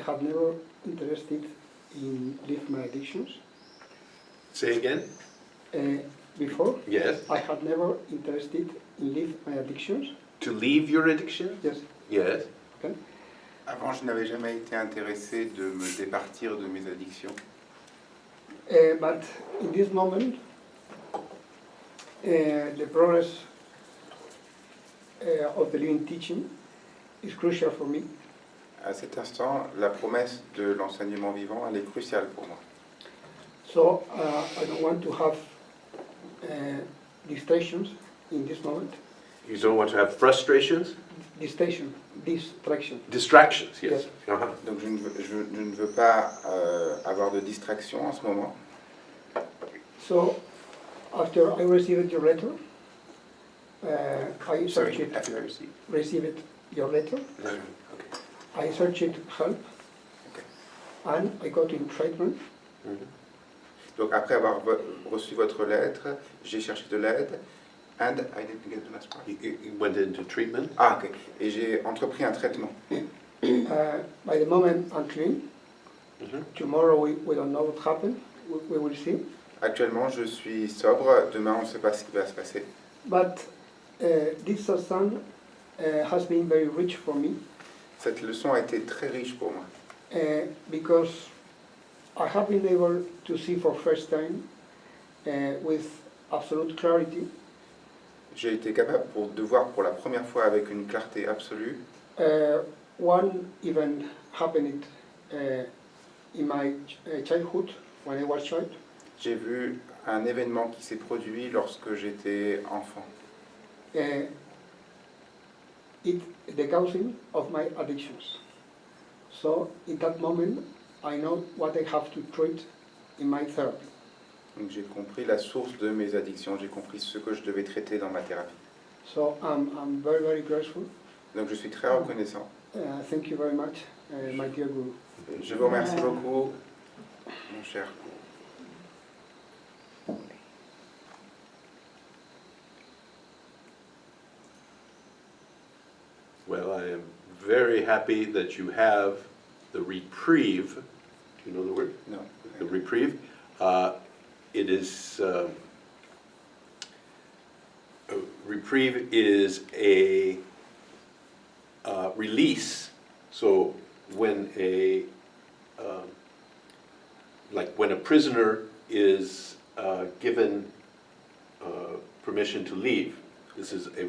have never interested in leave my addictions. Say again? Before, Yes. I had never interested in leave my addictions. To leave your addiction? Yes. Yes. Okay. Avant, je n'avais jamais été intéressé de me départir de mes addictions. But in this moment, the progress of the living teaching is crucial for me. À cet instant, la promesse de l'enseignement vivant, elle est cruciale pour moi. So I don't want to have distractions in this moment. You don't want to have frustrations? Distraction. Distractions, yes. Yes. Uh-huh. Donc je ne veux pas avoir de distraction en ce moment. So after I received your letter, I Sorry, searched after I received. received your letter. Okay. I searched help, Okay. and I got in treatment. Mhm. Donc après avoir reçu votre lettre, j'ai cherché de l'aide. And I didn't get the last part. You went into treatment? Ah, ok. Et j'ai entrepris un traitement. By the moment I'm clean. Mhm. Tomorrow we don't know what happened. We will see. Actuellement, je suis sobre. Demain, on ne sait pas ce qui va se passer. But this satsang has been very rich for me. Cette leçon a été très riche pour moi. Because I have been able to see for first time with absolute clarity J'ai été capable de voir pour la première fois avec une clarté absolue one event happened in my childhood when I was child. J'ai vu un événement qui s'est produit lorsque j'étais enfant. The causing of my addictions. So in that moment, I know what I have to treat in my therapy. Donc j'ai compris la source de mes addictions, j'ai compris ce que je devais traiter dans ma thérapie. So I'm very, very grateful. Donc je suis très reconnaissant. Thank you very much, my dear Guru. Je vous remercie beaucoup, mon cher. Well, I am very happy that you have the reprieve. Do you know the word? No. The reprieve. It is reprieve is a release. So when when a prisoner is given permission to leave, this is a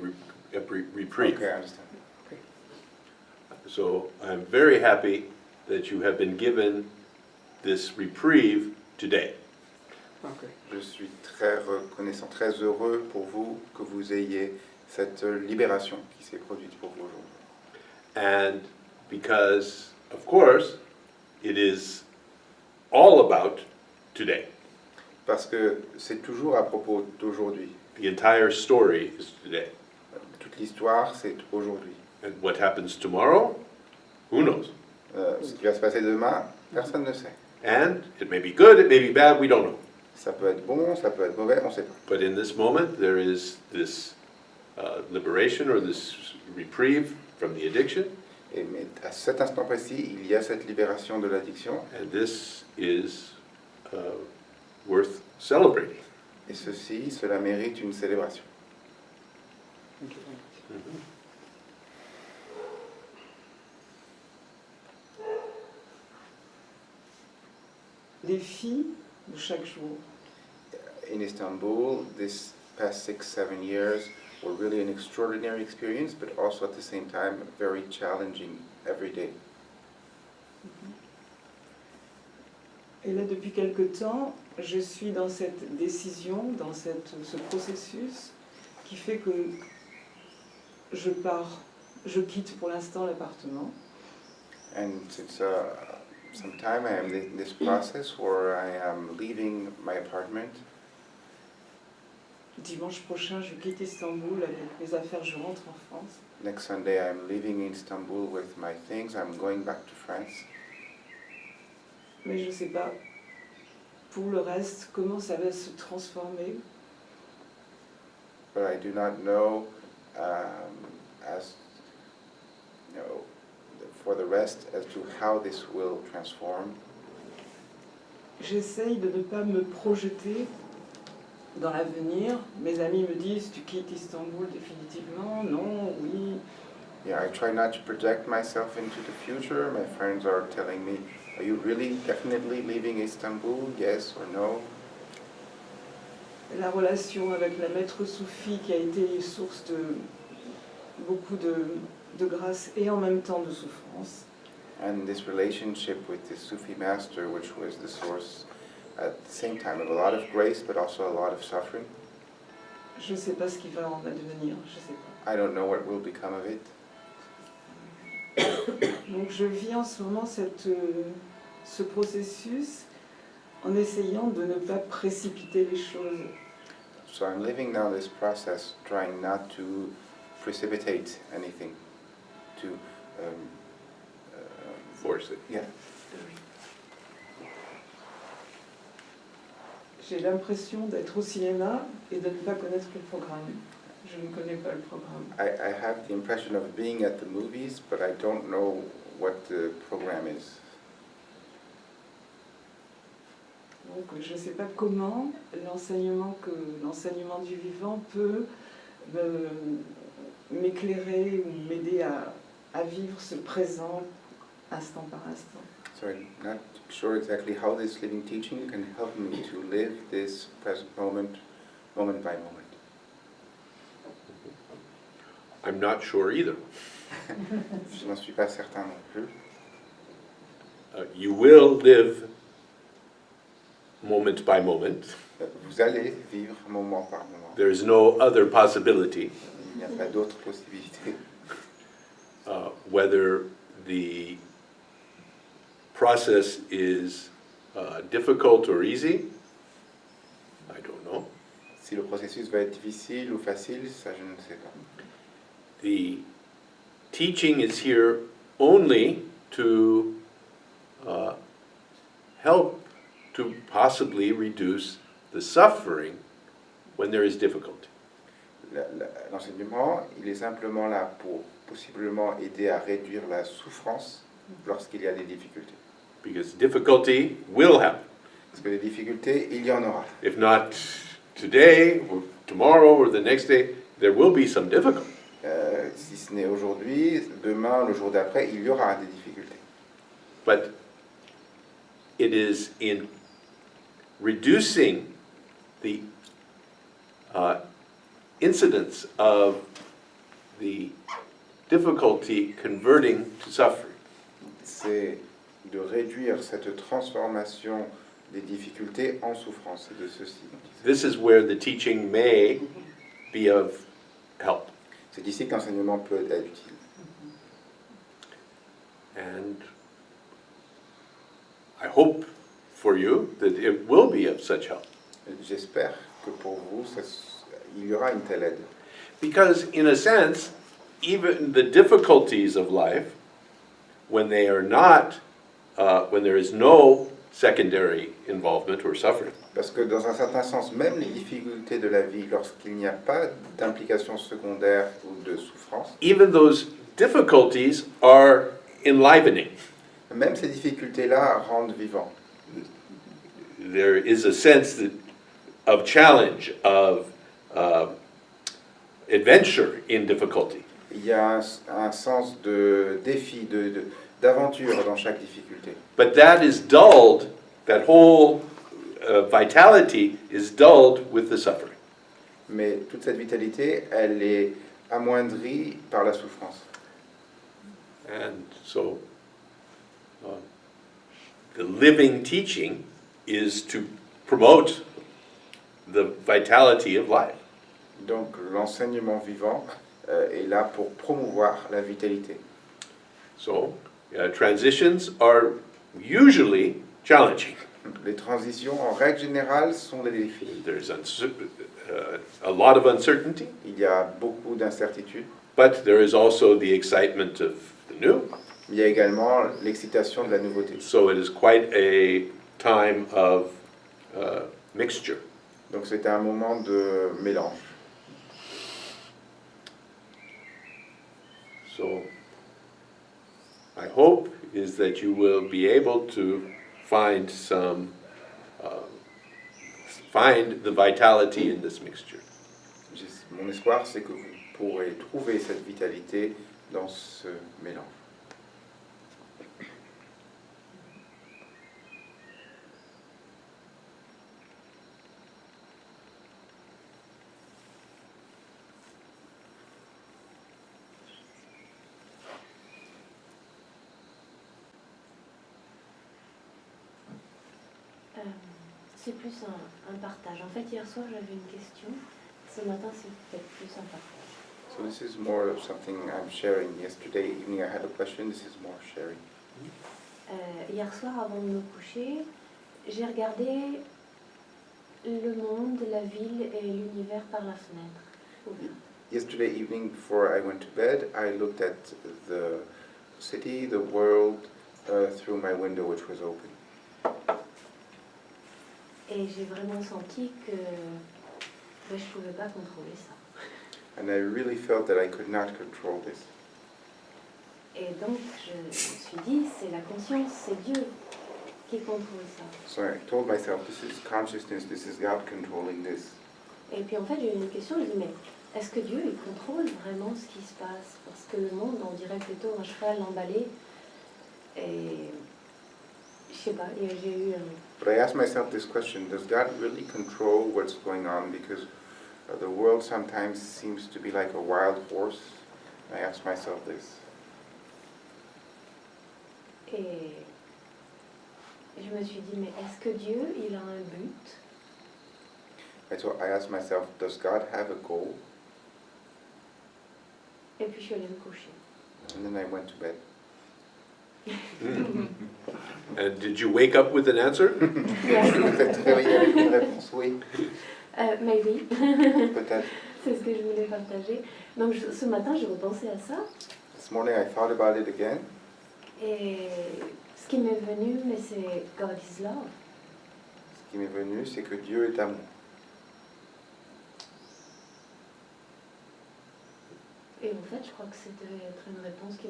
reprieve. Okay, I understand. So I'm very happy that you have been given this reprieve today. Okay. Je suis très reconnaissant, très heureux pour vous que vous ayez cette libération qui s'est produite pour vous aujourd'hui. And because, of course, it is all about today. Parce que c'est toujours à propos d'aujourd'hui. The entire story is today. Toute l'histoire, c'est aujourd'hui. And what happens tomorrow, who knows? Ce qui va se passer demain, personne ne sait. And it may be good, it may be bad, we don't know. Ça peut être bon, ça peut être mauvais, on ne sait pas. But in this moment, there is this liberation or this reprieve from the addiction. Mais à cet instant précis, il y a cette libération de l'addiction. And this is worth celebrating. Et cela mérite une célébration. Thank you very much. Mm-hmm. Les filles de chaque jour. In Istanbul, this past 6-7 years were really an extraordinary experience, but also at the same time very challenging every day. Et là, depuis quelque temps, je suis dans cette décision, dans ce processus qui fait que je quitte pour l'instant l'appartement. And since some time I am in this process where I am leaving my apartment. Dimanche prochain, je quitte Istanbul avec mes affaires, je rentre en France. Next Sunday I am leaving Istanbul with my things. I'm going back to France. Mais je ne sais pas, pour le reste, comment ça va se transformer. But I do not know, as you know, for the rest as to how this will transform. J'essaye de ne pas me projeter dans l'avenir. Mes amis me disent, tu quittes Istanbul définitivement? Non, oui. Yeah, I try not to project myself into the future. My friends are telling me, are you really definitely leaving Istanbul? Yes or no? La relation avec la maître soufie qui a été source de beaucoup de grâce et en même temps de souffrance. And this relationship with the Sufi master, which was the source at the same time of a lot of grace, but also a lot of suffering. Je ne sais pas ce qui va en advenir, je sais pas. I don't know what will become of it. Donc je vis en ce moment ce processus en essayant de ne pas précipiter les choses. So I'm living now this process, trying not to precipitate anything, to Force it. yeah. J'ai l'impression d'être au cinéma et de ne pas connaître le programme. Je ne connais pas le programme. I have the impression of being at the movies, but I don't know what the program is. Donc je ne sais pas comment l'enseignement du vivant peut m'éclairer ou m'aider à vivre ce présent instant par instant. So I'm not sure exactly how this living teaching can help me to live this present moment, moment by moment. I'm not sure either. Je n'en suis pas certain non plus. You will live moment by moment. Vous allez vivre moment par moment. There is no other possibility, Il n'y a pas d'autre possibilité. whether the process is difficult or easy. I don't know. Si le processus va être difficile ou facile, ça je ne sais pas. The teaching is here only to help to possibly reduce the suffering when there is difficulty. L'enseignement, il est simplement là pour possiblement aider à réduire la souffrance lorsqu'il y a des difficultés. Because difficulty will happen. Parce que les difficultés, il y en aura. If not today, or tomorrow, or the next day, there will be some difficulty. Si ce n'est aujourd'hui, demain, le jour d'après, il y aura des difficultés. But it is in reducing the incidence of the difficulty converting to suffering. C'est de réduire cette transformation des difficultés en souffrance, et de ceci. This is where the teaching may be of help. C'est ici que l'enseignement peut être utile. And I hope for you that it will be of such help. J'espère que pour vous, il y aura une telle aide. Because in a sense, even the difficulties of life, when they are not, when there is no secondary involvement or suffering, Parce que dans un certain sens, même les difficultés de la vie, lorsqu'il n'y a pas d'implication secondaire ou de souffrance, even those difficulties are enlivening. même ces difficultés-là rendent vivant. There is a sense of challenge, of adventure in difficulty. Il y a un sens de défi, d'aventure dans chaque difficulté. But that is dulled, that whole vitality is dulled with the suffering. Mais toute cette vitalité, elle est amoindrie par la souffrance. And so the living teaching is to promote the vitality of life. Donc l'enseignement vivant est là pour promouvoir la vitalité. So transitions are usually challenging. Les transitions, en règle générale, sont des défis. There's a lot of uncertainty, Il y a beaucoup d'incertitudes. but there is also the excitement of the new. Il y a également l'excitation de la nouveauté. So it is quite a time of mixture. Donc c'est un moment de mélange. So I hope is that you will be able to find find the vitality in this mixture. Mon espoir, c'est que vous pourrez trouver cette vitalité dans ce mélange. C'est plus un partage. En fait, hier soir, j'avais une question. Ce matin, c'est peut-être plus un partage. So this is more of something I'm sharing. Yesterday evening I had a question, this is more sharing. Hier soir, avant de me coucher, j'ai regardé le monde, la ville et l'univers par la fenêtre ouverte. Yesterday evening before I went to bed, I looked at the city, the world, through my window which was open. Et j'ai vraiment senti que je ne pouvais pas contrôler ça. And I really felt that I could not control this. Et donc, je me suis dit, c'est la conscience, c'est Dieu qui contrôle ça. So I told myself, this is consciousness, this is God controlling this. Et puis en fait, j'ai eu une question, je me dis, mais est-ce que Dieu, il contrôle vraiment ce qui se passe? Parce que le monde, on dirait plutôt un cheval emballé. Et je sais pas, j'ai eu... But I asked myself this question, does God really control what's going on? Because the world sometimes seems to be like a wild horse. I asked myself this. Et je me suis dit, mais est-ce que Dieu, il a un but? I asked myself, does God have a goal? Et puis je suis allée me coucher. And then I went to bed. And did you wake up with an answer? Yes. Vous êtes réveillé avec une réponse, oui, Maybe. peut-être. C'est ce que je voulais partager. Donc ce matin, j'ai repensé à ça. This morning I thought about it again. Et ce qui m'est venu, mais c'est God is love. Ce qui m'est venu, c'est que Dieu est amour. Et en fait, je crois que c'était être une réponse qui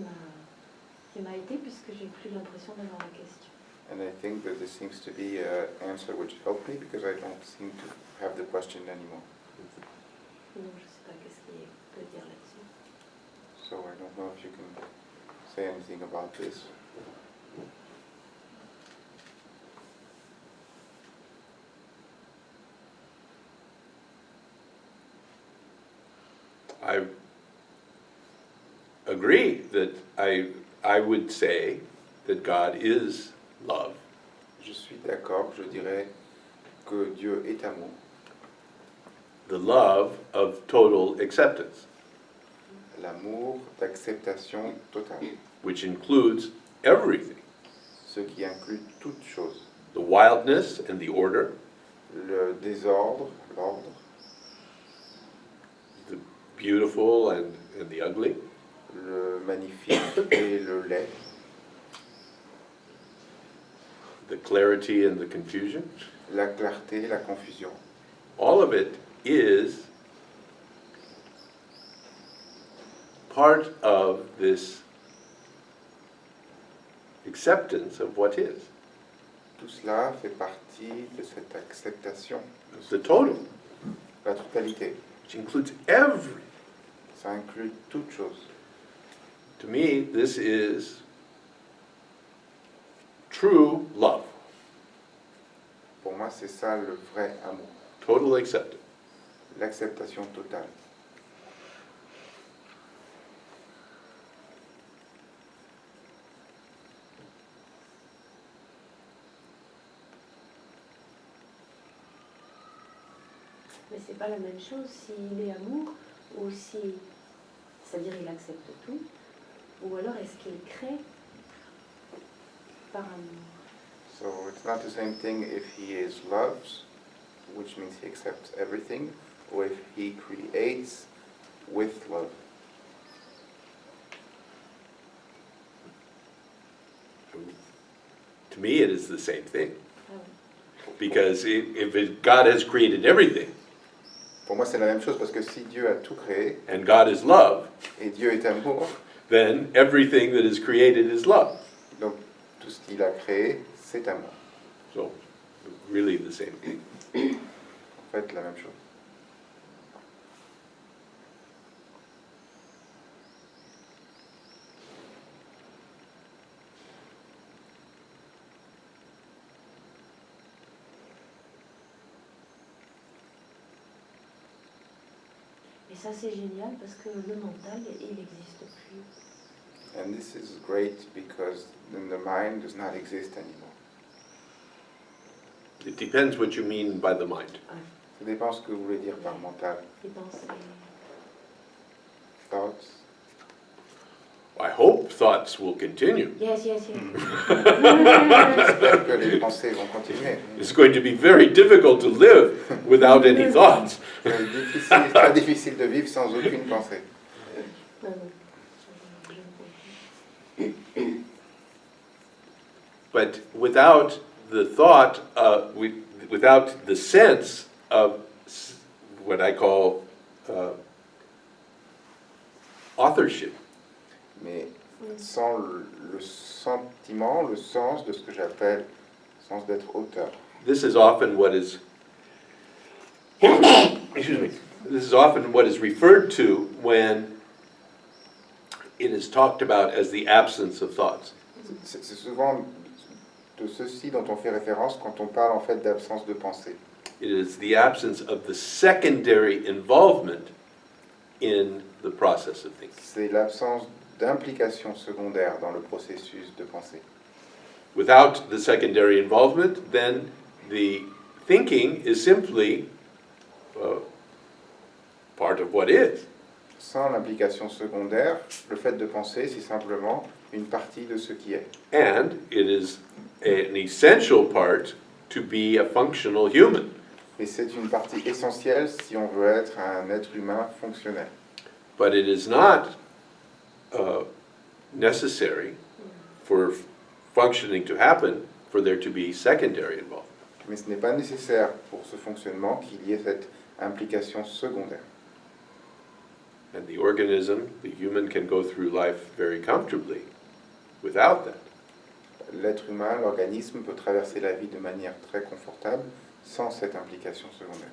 m'a été, puisque j'ai plus l'impression d'avoir la question. And I think that this seems to be an answer which helped me because I don't seem to have the question anymore. Donc je ne sais pas qu'est-ce qu'il peut dire là-dessus. So I don't know if you can say anything about this. I agree that I would say that God is love. Je suis d'accord, je dirais que Dieu est amour. The love of total acceptance, L'amour d'acceptation totale, which includes everything. ce qui inclut toutes choses. The wildness and the order, Le désordre, l'ordre, the beautiful and the ugly, le magnifique et le laid, the clarity and the confusion. la clarté, la confusion. All of it is part of this acceptance of what is, Tout cela fait partie de cette acceptation, the total, la totalité. which includes everything. Ça inclut toutes choses. To me, this is true love, Pour moi, c'est ça le vrai amour, total acceptance. l'acceptation totale. Mais c'est pas la même chose s'il est amour ou si, c'est-à-dire il accepte tout, ou alors est-ce qu'il crée par amour. So it's not the same thing if he is loves, which means he accepts everything, or if he creates with love. To me, it is the same thing, Ah oui. because God has created everything, Pour moi, c'est la même chose parce que si Dieu a tout créé and God is love, et Dieu est amour, then everything that is created is love. Donc tout ce qu'il a créé, c'est amour. So, really the same thing. En fait, la même chose. Et ça c'est génial parce que le mental, il n'existe plus. And this is great because then the mind does not exist anymore. It depends what you mean by the mind. Ça dépend ce que vous voulez dire par mental. Les pensées. Thoughts. I hope thoughts will continue. Yes, yes, yes. J'espère que les pensées vont continuer. It's going to be very difficult to live without any thoughts. C'est très difficile de vivre sans aucune pensée. But without the thought, without the sense of what I call authorship, Mais sans le sentiment, le sens de ce que j'appelle sens d'être auteur. this is often what is excuse me. This is often what is referred to when it is talked about as the absence of thoughts. C'est souvent de ceci dont on fait référence quand on parle en fait d'absence de pensée. It is the absence of the secondary involvement in the process of thinking. C'est l'absence d'implication secondaire dans le processus de pensée. Without the secondary involvement, then the thinking is simply part of what is. Sans l'implication secondaire, le fait de penser, c'est simplement une partie de ce qui est. And it is an essential part to be a functional human. Et c'est une partie essentielle si on veut être un être humain fonctionnel. But it is not necessary for functioning to happen for there to be secondary involvement. Mais ce n'est pas nécessaire pour ce fonctionnement qu'il y ait cette implication secondaire. And the organism, the human, can go through life very comfortably without that. L'être humain, l'organisme peut traverser la vie de manière très confortable sans cette implication secondaire.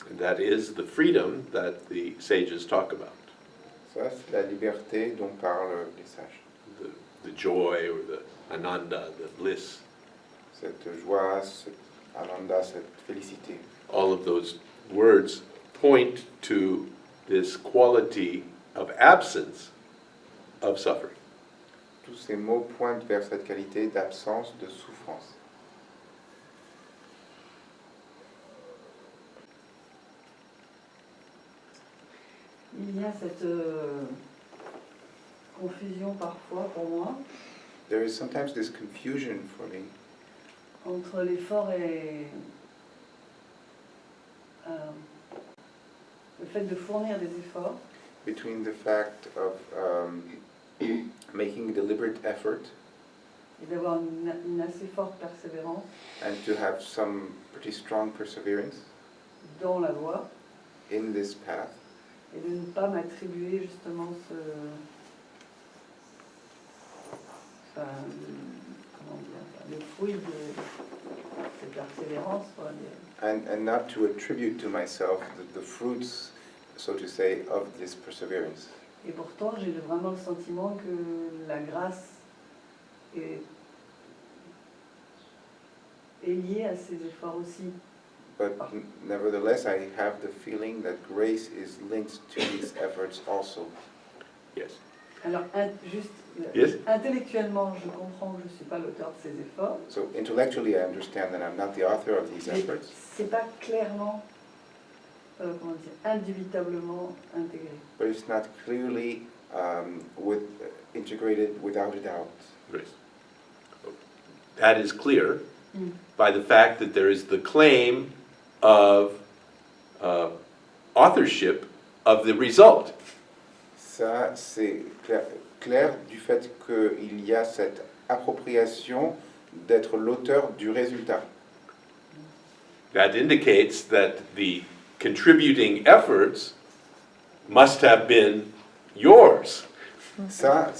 And that is the freedom that the sages talk about. Ça, c'est la liberté dont parlent les sages. The joy or the ananda, the bliss. Cette joie, cet ananda, cette félicité. All of those words point to this quality of absence of suffering. Tous ces mots pointent vers cette qualité d'absence de souffrance. Il y a cette confusion parfois pour moi There is sometimes this confusion for me entre l'effort et le fait de fournir des efforts between the fact of making a deliberate effort et d'avoir une assez forte persévérance and to have some pretty strong perseverance dans la voie in this path et de ne pas m'attribuer justement comment dire, le fruit de cette persévérance, quoi, and not to attribute to myself the fruits, so to say, of this perseverance. et pourtant j'ai vraiment le sentiment que la grâce est liée à ces efforts aussi. But nevertheless, I have the feeling that grace is linked to these efforts also. Yes. Alors, juste, Yes. intellectuellement, je comprends que je ne suis pas l'auteur de ces efforts, So intellectually, I understand that I'm not the author of these mais efforts, c'est pas clairement, comment dire, indubitablement intégré. but it's not clearly integrated without a doubt. Grace. That is clear by the fact that there is the claim of authorship of the result. Ça, c'est clair du fait qu'il y a cette appropriation d'être l'auteur du résultat. That indicates that the contributing efforts must have been yours. Ça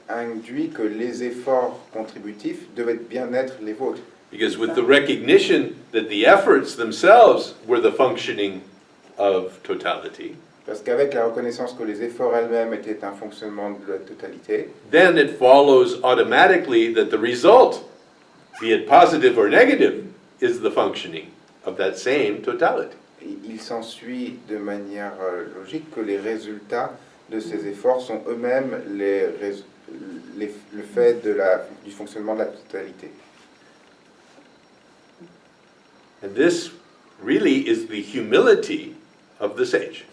induit que les efforts contributifs devaient bien être les vôtres. Because with the recognition that the efforts themselves were the functioning of totality, Parce qu'avec la reconnaissance que les efforts elles-mêmes étaient un fonctionnement de la totalité, then it follows automatically that the result, be it positive or negative, is the functioning of that same totality. il s'ensuit de manière logique que les résultats de ces efforts sont eux-mêmes le fait du fonctionnement de la totalité. And this really is the humility of the sage.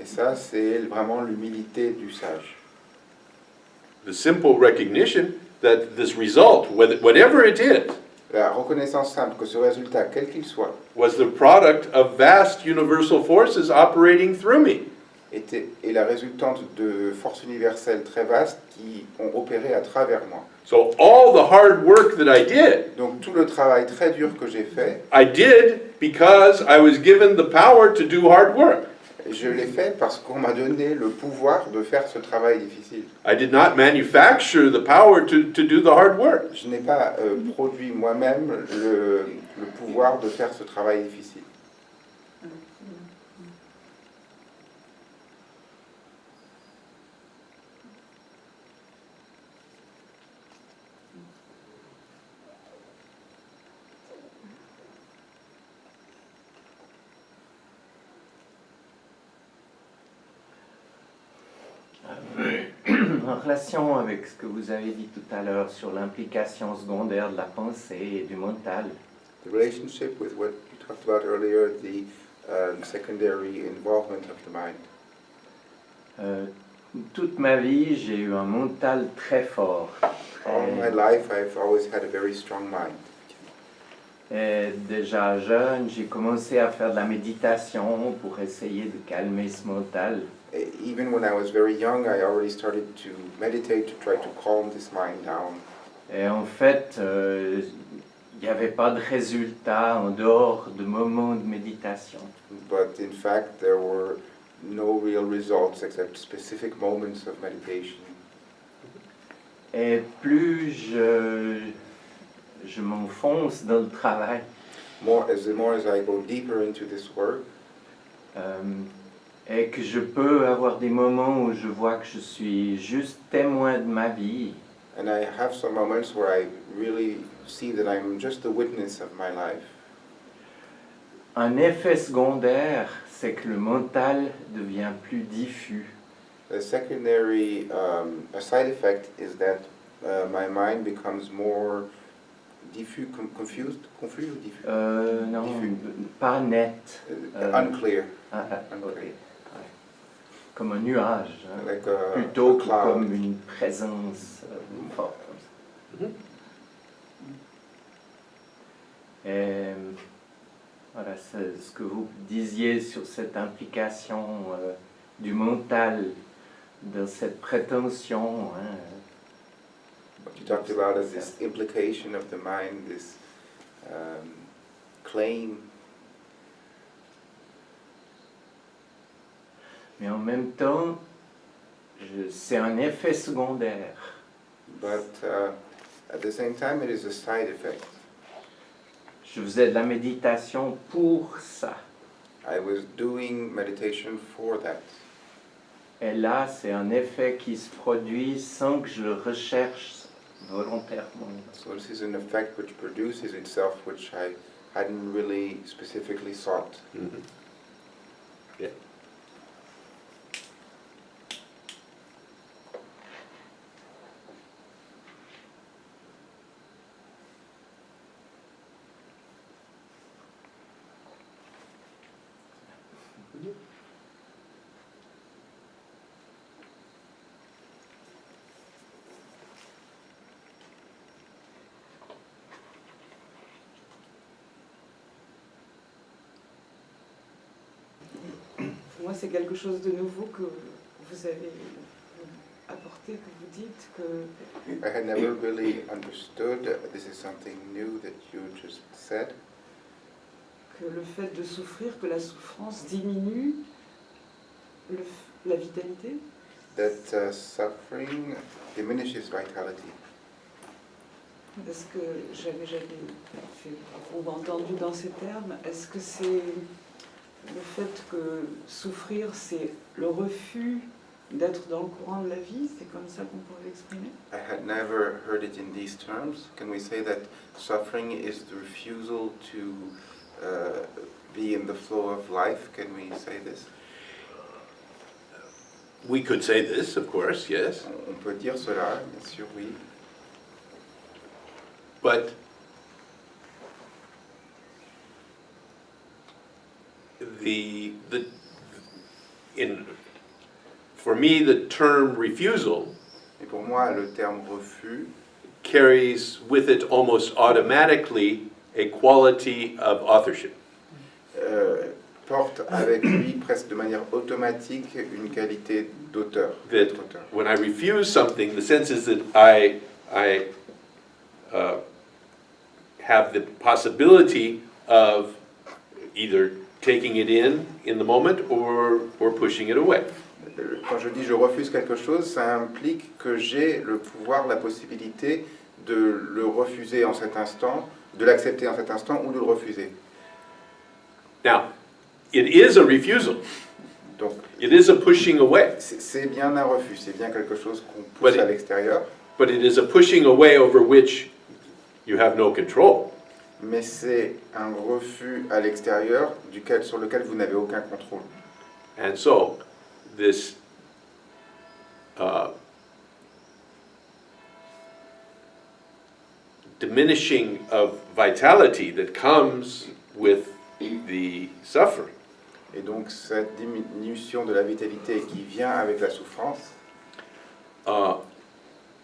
Et ça, c'est vraiment l'humilité du sage. The simple recognition that this result, whatever it is, La reconnaissance simple que ce résultat, quel qu'il soit, was the product of vast universal forces operating through me. est la résultante de forces universelles très vastes qui ont opéré à travers moi. So all the hard work that I did, Donc tout le travail très dur que j'ai fait, I did because I was given the power to do hard work. je l'ai fait parce qu'on m'a donné le pouvoir de faire ce travail difficile. I did not manufacture the power to do the hard work. Je n'ai pas produit moi-même le pouvoir de faire ce travail difficile. En relation avec ce que vous avez dit tout à l'heure sur l'implication secondaire de la pensée et du mental, The relationship with what you talked about earlier, the secondary involvement of the mind. toute ma vie, j'ai eu un mental très fort. All my life, I've always had a very strong mind. Et déjà jeune, j'ai commencé à faire de la méditation pour essayer de calmer ce mental. Even when I was very young, I already started to meditate to try to calm this mind down. Et en fait, il n'y avait pas de résultat en dehors de moments de méditation. But in fact, there were no real results except specific moments of meditation. Et plus je m'enfonce dans le travail, The more as I go deeper into this work, et que je peux avoir des moments où je vois que je suis juste témoin de ma vie, and I have some moments where I really see that I'm just the witness of my life. un effet secondaire, c'est que le mental devient plus diffus. The secondary, a side effect is that my mind becomes more diffuse, confused ou diffus? Non, Diffus. pas net. Unclear. Ok. Ouais. Comme un nuage, hein, Like plutôt a que cloud. comme une présence forte. Comme ça. Et voilà, c'est ce que vous disiez sur cette implication du mental dans cette prétention. Hein, What you talked about is this implication of the mind, this claim. mais en même temps, c'est un effet secondaire. But at the same time, it is a side effect. Je faisais de la méditation pour ça. I was doing meditation for that. Et là, c'est un effet qui se produit sans que je le recherche volontairement. So this is an effect which produces itself, which I hadn't really specifically sought. Mm-hmm. Yeah. Pour moi, c'est quelque chose de nouveau que vous avez apporté, que vous dites que I had never really understood, this is something new that you just said, le fait de souffrir, que la souffrance diminue la vitalité. that suffering diminishes vitality. Est-ce que j'avais entendu dans ces termes, est-ce que c'est le fait que souffrir, c'est le refus d'être dans le courant de la vie? C'est comme ça qu'on pourrait l'exprimer? I had never heard it in these terms. Can we say that suffering is the refusal to be in the flow of life? Can we say this? We could say this, of course, yes. On peut dire cela, bien sûr, oui. But for me, the term refusal Et pour moi, le terme refus carries with it almost automatically a quality of authorship. porte avec lui presque de manière automatique une qualité d'auteur. That when I refuse something, the sense is that I have the possibility of either taking it in the moment or pushing it away. Quand je dis je refuse quelque chose, ça implique que j'ai le pouvoir, la possibilité de le refuser en cet instant, de l'accepter en cet instant ou de le refuser. Now, it is a refusal. Donc, It is a pushing away. c'est bien un refus, c'est bien quelque chose qu'on pousse à l'extérieur, But it is a pushing away over which you have no control. mais c'est un refus à l'extérieur sur lequel vous n'avez aucun contrôle. And so, this diminishing of vitality that comes with the suffering Et donc cette diminution de la vitalité qui vient avec la souffrance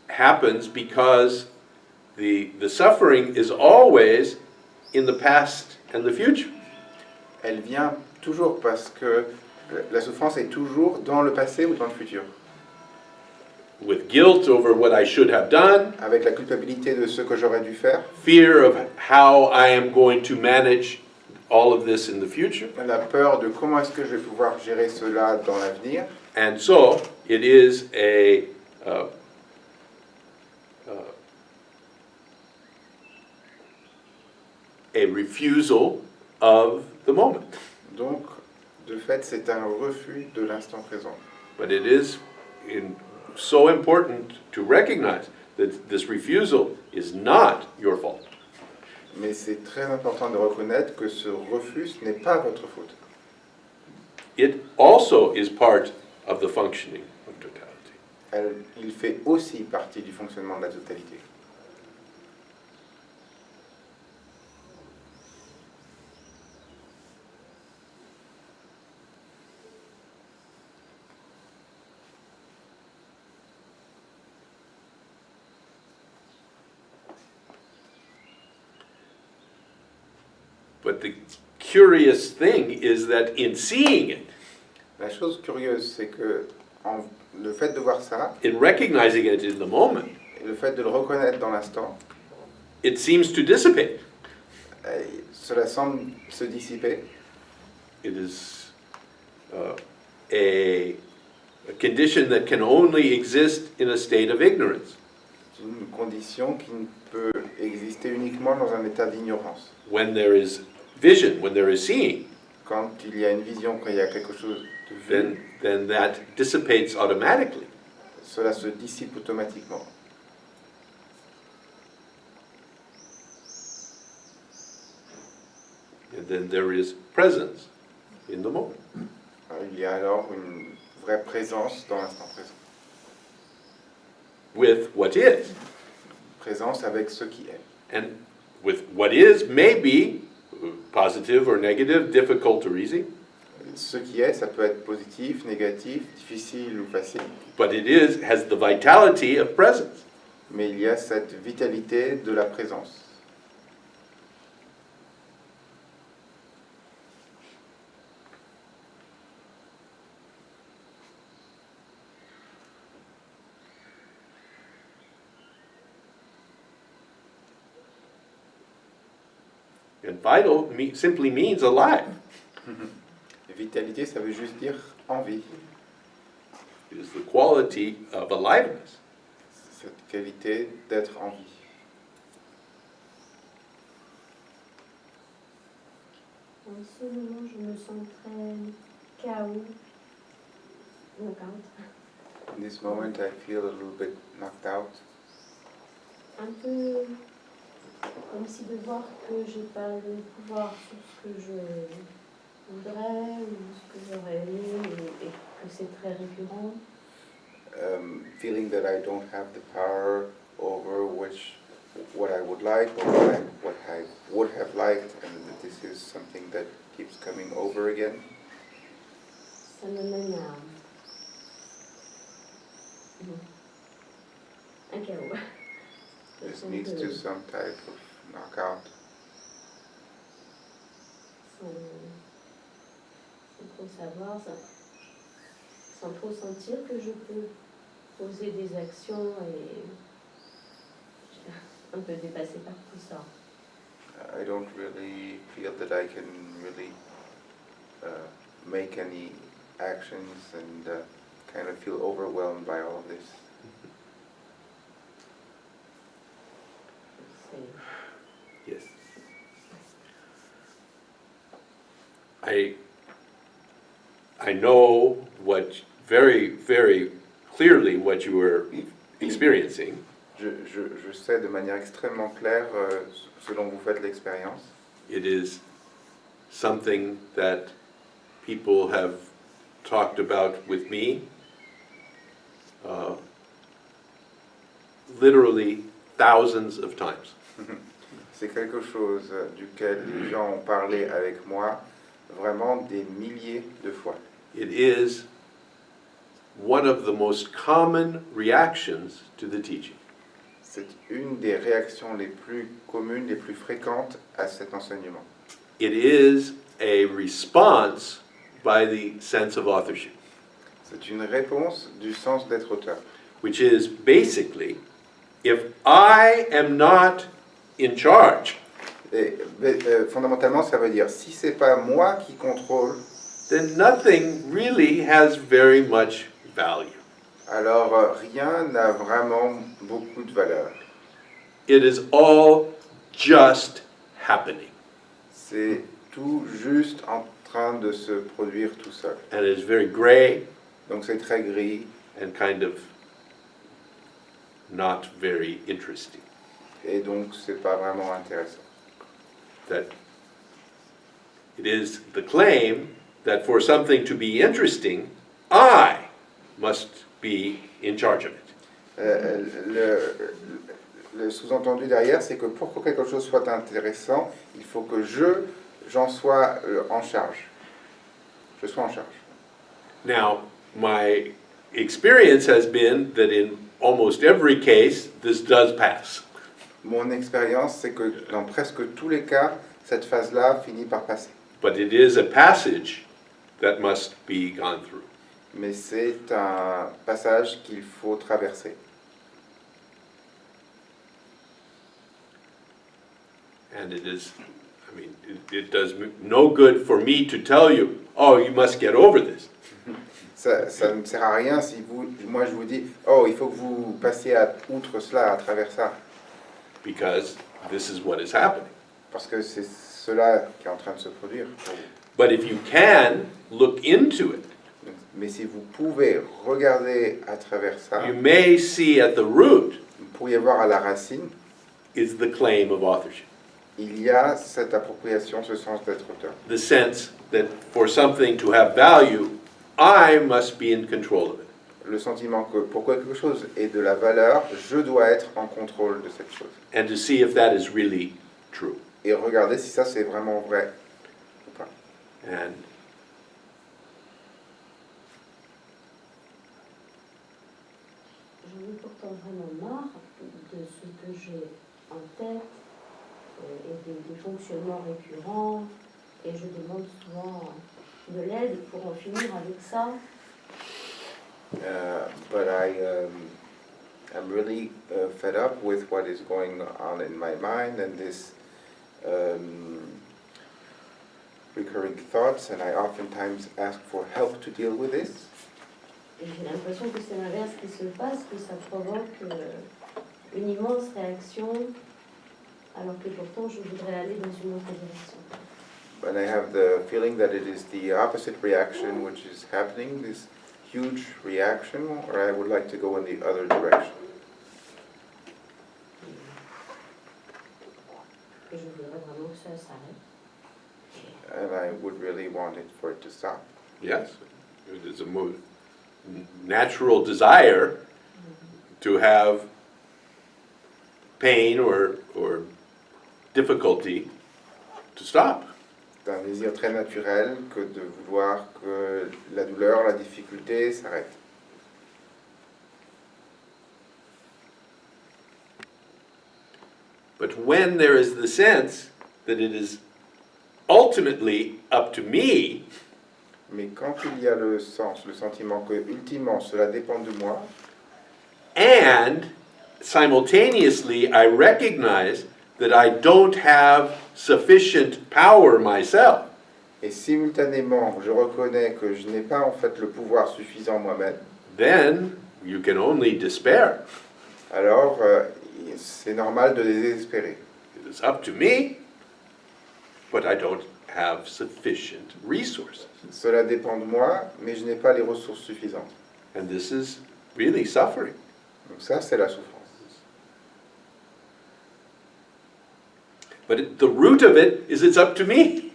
happens because the suffering is always in the past and the future. elle vient toujours parce que la souffrance est toujours dans le passé ou dans le futur. With guilt over what I should have done, Avec la culpabilité de ce que j'aurais dû faire, fear of how I am going to manage all of this in the future. la peur de comment est-ce que je vais pouvoir gérer cela dans l'avenir. And so it is a refusal of the moment. Donc, de fait, c'est un refus de l'instant présent. But it is so important to recognize that this refusal is not your fault. Mais c'est très important de reconnaître que ce refus ce n'est pas votre faute. It also is part of the functioning of totality. Il fait aussi partie du fonctionnement de la totalité. But the curious thing is that in seeing it, La chose curieuse, c'est que le fait de voir ça, in recognizing it in the moment, et le fait de le reconnaître dans l'instant, it seems to dissipate. cela semble se dissiper. It is a condition that can only exist in a state of ignorance. C'est une condition qui ne peut exister uniquement dans un état d'ignorance. When there is vision, when there is seeing, Quand il y a une vision, quand il y a quelque chose de vu, then that dissipates automatically. cela se dissipe automatiquement. And then there is presence in the moment. Il y a alors une vraie présence dans l'instant présent. With what is. Présence avec ce qui est. And with what is may be positive or negative, difficult or easy, Ce qui est, ça peut être positif, négatif, difficile ou facile. but it has the vitality of presence. Mais il y a cette vitalité de la présence. And vital simply means alive. Vitalité, ça veut juste dire envie. It is the quality of aliveness. Cette qualité d'être en vie. En ce moment, je me sens très KO. Knockout. In this moment, I feel a little bit knocked out. Un peu comme si de voir que j'ai pas le pouvoir sur ce que je voudrais ou ce que j'aurais aimé et que c'est très récurrent. Feeling that I don't have the power over what I would like or what I would have liked, and that this is something that keeps coming over again. Ça me mène à un chaos. This leads to some type of knockout. Sans trop savoir, sans trop sentir que je peux poser des actions et un peu dépassé par tout ça. I don't really feel that I can really make any actions and kind of feel overwhelmed by all of this. Yes. I know what very, very clearly what you were experiencing. Je sais de manière extrêmement claire ce dont vous faites l'expérience. It is something that people have talked about with me, literally thousands of times. C'est quelque chose duquel les gens ont parlé avec moi vraiment des milliers de fois. It is one of the most common reactions to the teaching. C'est une des réactions les plus communes, les plus fréquentes à cet enseignement. It is a response by the sense of authorship, C'est une réponse du sens d'être auteur. which is basically, if I am not in charge, Fondamentalement, ça veut dire, si c'est pas moi qui contrôle, then nothing really has very much value. alors rien n'a vraiment beaucoup de valeur. It is all just happening, C'est tout juste en train de se produire tout seul. and it is very gray Donc c'est très gris and kind of not very interesting. et donc c'est pas vraiment intéressant. That it is the claim that for something to be interesting, I must be in charge of it. Le sous-entendu derrière, c'est que pour que quelque chose soit intéressant, il faut que j'en sois en charge. Je sois en charge. Now, my experience has been that in almost every case, this does pass. Mon expérience, c'est que dans presque tous les cas, cette phase-là finit par passer. But it is a passage that must be gone through. Mais c'est un passage qu'il faut traverser. And it is, I mean, it does no good for me to tell you, oh, you must get over this. Ça ne sert à rien si moi je vous dis, oh, il faut que vous passiez outre cela, à travers ça. Because this is what is happening. Parce que c'est cela qui est en train de se produire. But if you can look into it, Mais si vous pouvez regarder à travers ça, you may see at the root vous pourriez voir à la racine, is the claim of authorship. il y a cette appropriation, ce sens d'être auteur. The sense that for something to have value, I must be in control of it. Le sentiment que pour quelque chose ait de la valeur, je dois être en contrôle de cette chose. And to see if that is really true. Et regarder si ça c'est vraiment vrai ou pas. And J'en ai pourtant vraiment marre de ce que j'ai en tête et des fonctionnements récurrents. Et je demande souvent de l'aide pour en finir avec ça. But I'm really fed up with what is going on in my mind and this recurring thoughts, and I oftentimes ask for help to deal with this. Et j'ai l'impression que c'est l'inverse qui se passe, que ça provoque une immense réaction, alors que pourtant je voudrais aller dans une autre direction. And I have the feeling that it is the opposite reaction which is happening, this huge reaction, or I would like to go in the other direction. Et je voudrais vraiment que ça s'arrête. And I would really want it for it to stop. Yes, it is a natural desire to have pain or difficulty to stop. C'est un désir très naturel que de vouloir que la douleur, la difficulté s'arrête. But when there is the sense that it is ultimately up to me, Mais quand il y a le sentiment que ultimement cela dépend de moi, and simultaneously I recognize that I don't have sufficient power myself, et simultanément je reconnais que je n'ai pas en fait le pouvoir suffisant moi-même, then you can only despair. alors c'est normal de désespérer. It is up to me, but I don't have sufficient resources. Cela dépend de moi, mais je n'ai pas les ressources suffisantes. And this is really suffering. Donc ça, c'est la souffrance. But the root of it is it's up to me.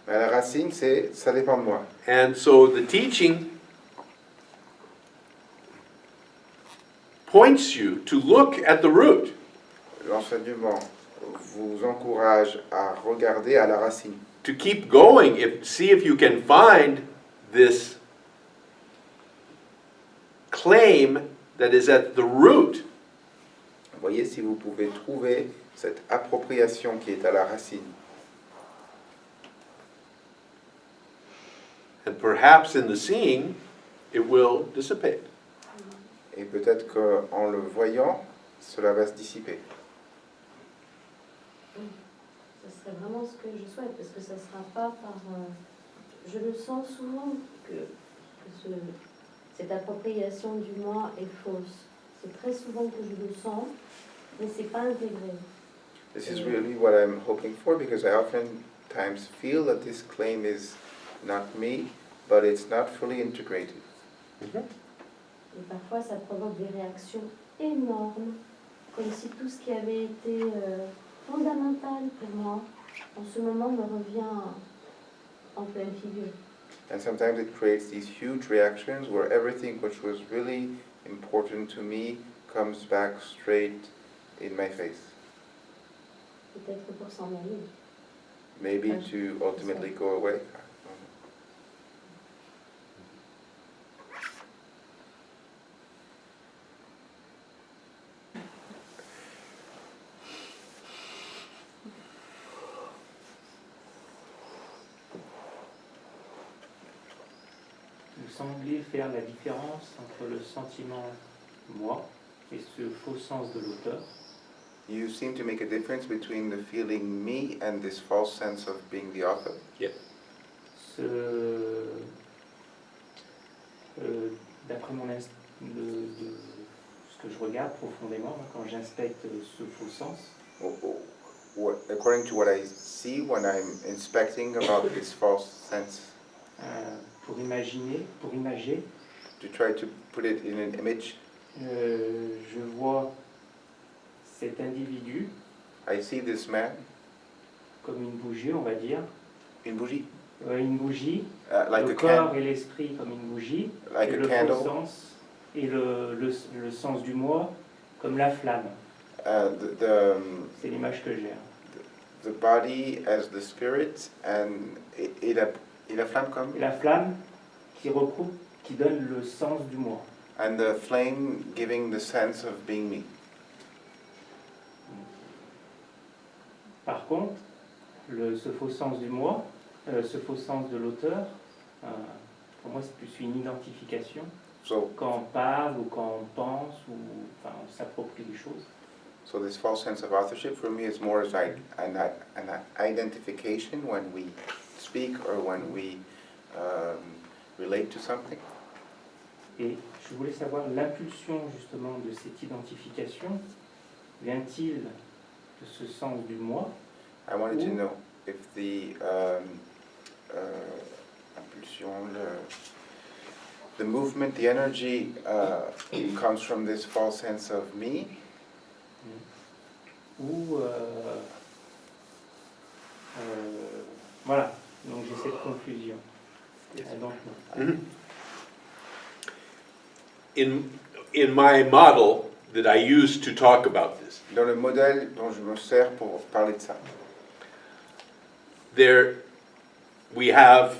À la racine, c'est ça dépend de moi. And so the teaching points you to look at the root. L'enseignement vous encourage à regarder à la racine, To keep going, see if you can find this claim that is at the root. Voyez si vous pouvez trouver cette appropriation qui est à la racine. And perhaps in the seeing, it will dissipate. Et peut-être qu'en le voyant, cela va se dissiper. Ce serait vraiment ce que je souhaite, parce que ça ne sera pas par... je le sens souvent que cette appropriation du moi est fausse. C'est très souvent que je le sens, mais ce n'est pas intégré. This is really what I'm hoping for, because I oftentimes feel that this claim is not me, but it's not fully integrated. Et parfois, ça provoque des réactions énormes, comme si tout ce qui avait été fondamental pour moi, en ce moment, me revient en pleine figure. And sometimes it creates these huge reactions where everything which was really important to me comes back straight in my face. Peut-être pour s'en aller. Maybe to ultimately go away. Vous semblez faire la différence entre le sentiment moi et ce faux sens de l'auteur. You seem to make a difference between the feeling me and this false sense of being the author. D'après ce que je regarde profondément quand j'inspecte ce faux sens, According to what I see when I'm inspecting about this false sense, pour imager, to try to put it in an image, je vois cet individu I see this man, comme une bougie, on va dire. une bougie, Une bougie, like le a corps et l'esprit comme une bougie, like et a le candle, faux sens et le sens du moi comme la flamme. C'est l'image que j'ai. The body as the spirit, and et la flamme comme, Et la flamme qui regroupe, qui donne le sens du moi. and the flame giving the sense of being me. Par contre, ce faux sens du moi, ce faux sens de l'auteur, pour moi c'est plus une identification. So, Quand on parle ou quand on pense ou enfin, on s'approprie des choses. so this false sense of authorship for me is more as like an identification when we speak or when we relate to something. Et je voulais savoir l'impulsion justement de cette identification, vient-il de ce sens du moi? I wanted to know if the impulsion, the movement, the energy comes from this false sense of me, Ou voilà, donc j'ai cette confusion. Yes. I don't know. In my model that I use to talk about this, dans le modèle dont je me sers pour parler de ça. there we have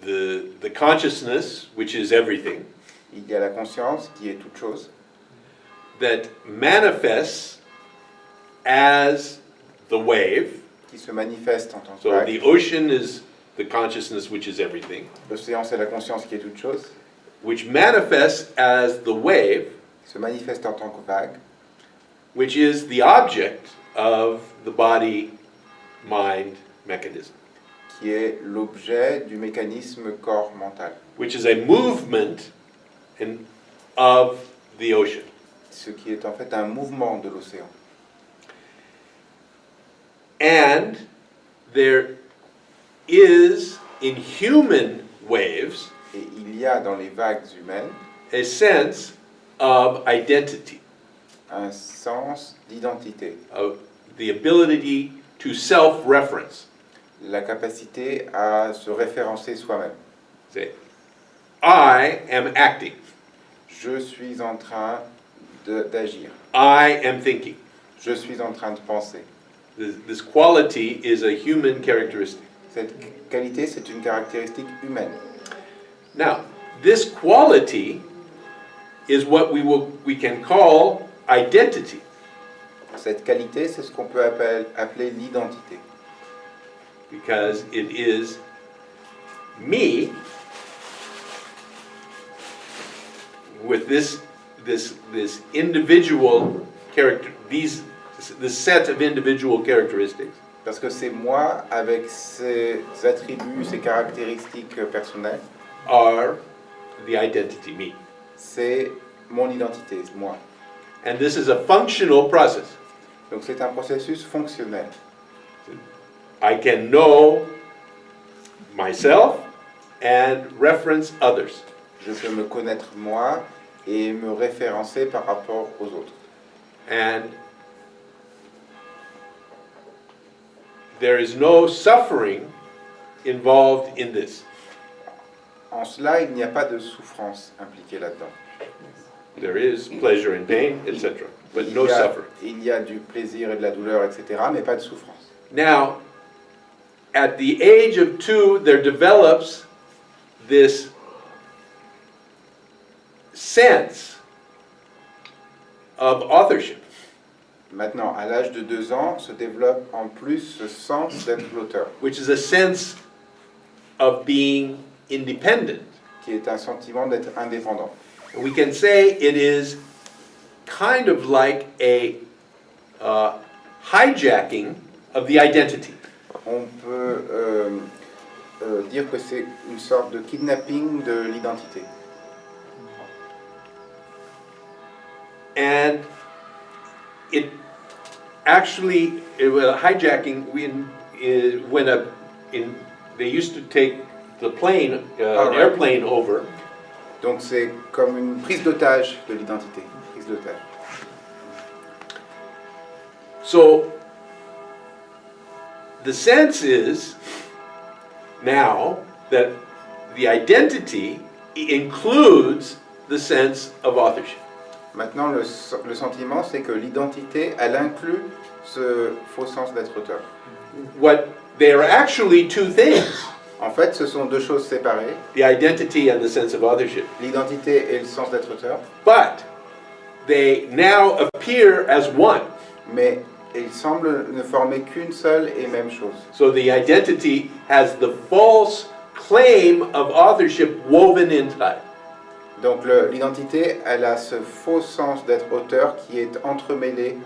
the consciousness, which is everything, Il y a la conscience qui est toute chose, that manifests as the wave. qui se manifeste en tant que So vague. the ocean is the consciousness, which is everything, L'océan, c'est la conscience qui est toute chose, which manifests as the wave, qui se manifeste en tant que vague, which is the object of the body-mind mechanism, qui est l'objet du mécanisme corps-mental, which is a movement of the ocean. ce qui est en fait un mouvement de l'océan. And there is, in human waves, Et il y a dans les vagues humaines a sense of identity, un sens d'identité, of the ability to self-reference. la capacité à se référencer soi-même. Say, I am acting. Je suis en train d'agir. I am thinking. Je suis en train de penser. This quality is a human characteristic. Cette qualité, c'est une caractéristique humaine. Now, this quality is what we can call identity. Cette qualité, c'est ce qu'on peut appeler l'identité. Because it is me with this individual character, this set of individual characteristics, Parce que c'est moi avec ces attributs, ces caractéristiques personnelles, are the identity, me. c'est mon identité, c'est moi. And this is a functional process. Donc c'est un processus fonctionnel. I can know myself and reference others. Je peux me connaître moi et me référencer par rapport aux autres. And there is no suffering involved in this. En cela, il n'y a pas de souffrance impliquée là-dedans. There is pleasure and pain, etc., but no suffering. Il y a du plaisir et de la douleur, etc., mais pas de souffrance. Now, at the age of 2, there develops this sense of authorship. Maintenant, à l'âge de 2 ans, se développe en plus ce sens d'être l'auteur, Which is a sense of being independent. qui est un sentiment d'être indépendant. And we can say it is kind of like a hijacking of the identity. On peut dire que c'est une sorte de kidnapping de l'identité. And it actually, hijacking, they used to take the plane, an airplane over, Donc c'est comme une prise d'otage de l'identité, prise d'otage. so the sense is now that the identity includes the sense of authorship. Maintenant, le sentiment, c'est que l'identité, elle inclut ce faux sens d'être auteur. What they are actually two things, En fait, ce sont deux choses séparées, the identity and the sense of authorship. l'identité et le sens d'être auteur, But they now appear as one. mais ils semblent ne former qu'une seule et même chose. So the identity has the false claim of authorship woven inside. Donc l'identité, elle a ce faux sens d'être auteur qui est entremêlé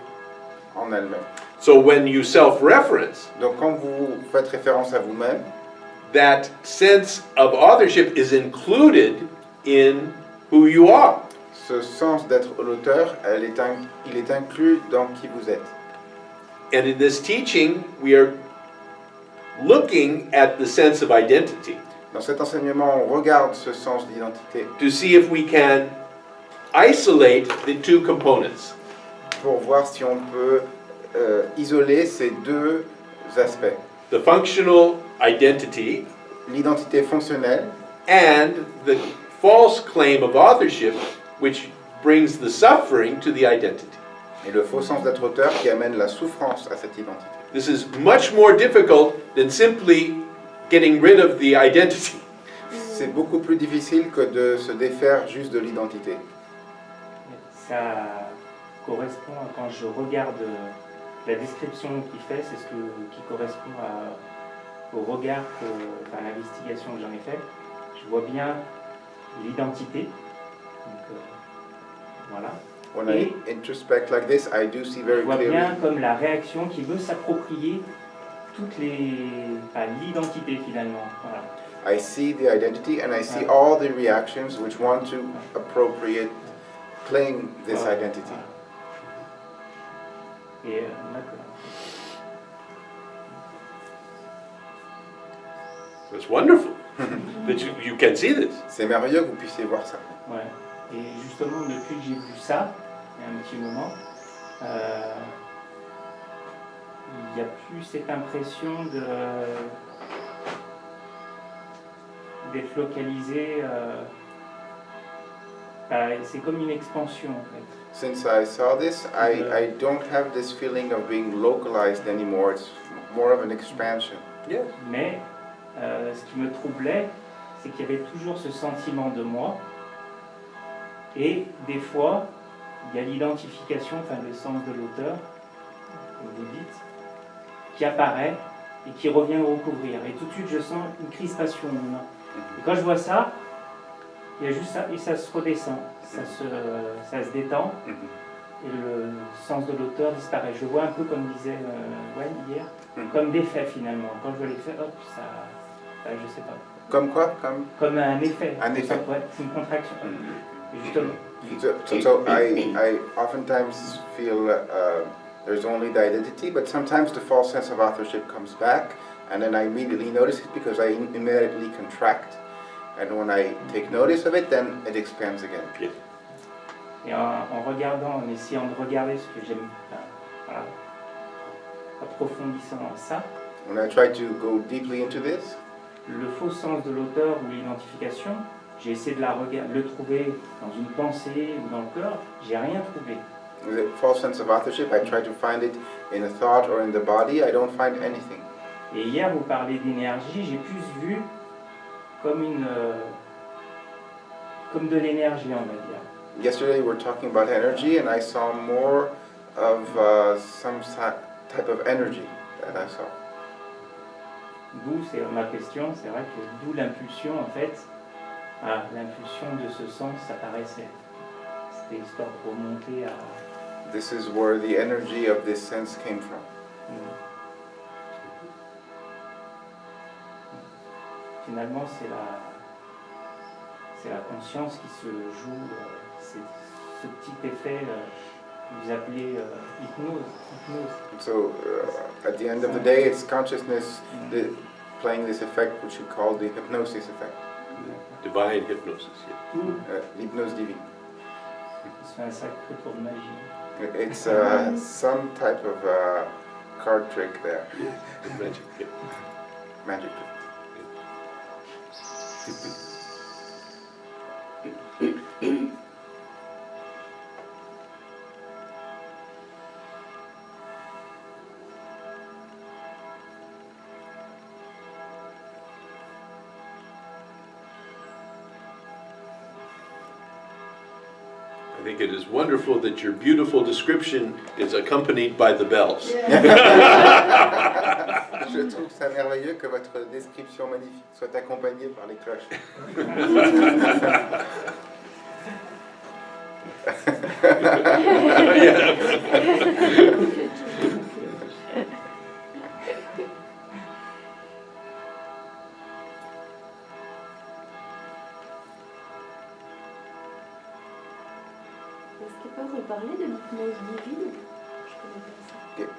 en elle-même. So when you self-reference, Donc quand vous faites référence à vous-même, that sense of authorship is included in who you are. Ce sens d'être l'auteur, il est inclus dans qui vous êtes. And in this teaching, we are looking at the sense of identity Dans cet enseignement, on regarde ce sens d'identité to see if we can isolate the two components. pour voir si on peut isoler ces deux aspects. The functional identity L'identité fonctionnelle and the false claim of authorship, which brings the suffering to the identity. et le faux sens d'être auteur qui amène la souffrance à cette identité. This is much more difficult than simply getting rid of the identity. C'est beaucoup plus difficile que de se défaire juste de l'identité. Ça correspond à quand je regarde la description qu'il fait, c'est ce qui correspond au regard, à l'investigation que j'en ai faite. Je vois bien l'identité. Donc, voilà. When I introspect like this, I do see Je very vois clearly. bien comme la réaction qui veut s'approprier l'identité finalement. Voilà. I see the identity and I see all the reactions which want to appropriate, claim this Voilà. identity. Et d'accord. It's wonderful that you can see this. C'est merveilleux que vous puissiez voir ça. Ouais. Et justement, depuis que j'ai vu ça, il y a un petit moment, il n'y a plus cette impression d'être localisé. C'est comme une expansion en fait. Since I saw this, I don't have this feeling of being localized anymore. It's more of an expansion. Yeah. Mais ce qui me troublait, c'est qu'il y avait toujours ce sentiment de moi. Et des fois, il y a l'identification, enfin le sens de l'auteur, comme vous dites, qui apparaît et qui revient me recouvrir. Et tout de suite, je sens une crispation en moi. Et quand je vois ça, il y a juste ça, et ça se redescend, ça se détend, et le sens de l'auteur disparaît. Je vois un peu comme disait Juin hier, comme des faits finalement. Quand je vois les faits, hop, je sais pas. Comme quoi? Comme un effet. Un effet. Ouais, c'est une contraction. Justement. So I oftentimes feel there's only the identity, but sometimes the false sense of authorship comes back, and then I immediately notice it because I immediately contract. And when I take notice of it, then it expands again. Yeah. Et en regardant, en essayant de regarder ce que j'aime, voilà, approfondissant ça, When I try to go deeply into this, le faux sens de l'auteur ou l'identification, j'ai essayé de le trouver dans une pensée ou dans le cœur, j'ai rien trouvé. the false sense of authorship, I try to find it in a thought or in the body, I don't find anything. Et hier, vous parlez d'énergie, j'ai plus vu comme comme de l'énergie, on va dire. Yesterday we were talking about energy, and I saw more of some type of energy that I saw. D'où, c'est ma question, c'est vrai que d'où l'impulsion, en fait, l'impulsion de ce sens apparaissait. C'était histoire de remonter à... This is where the energy of this sense came from. Finalement, c'est la conscience qui se joue, c'est ce petit effet que vous appelez hypnose. So at the end of the day, it's consciousness playing this effect, which you call the hypnosis effect, Divine hypnosis. Yeah. l'hypnose divine. C'est un sacré tour de magie. It's some type of card trick there, Magic. Yeah. magic trick. I think it is wonderful that your beautiful description is accompanied by the bells. Je trouve ça merveilleux que votre description magnifique soit accompagnée par les cloches.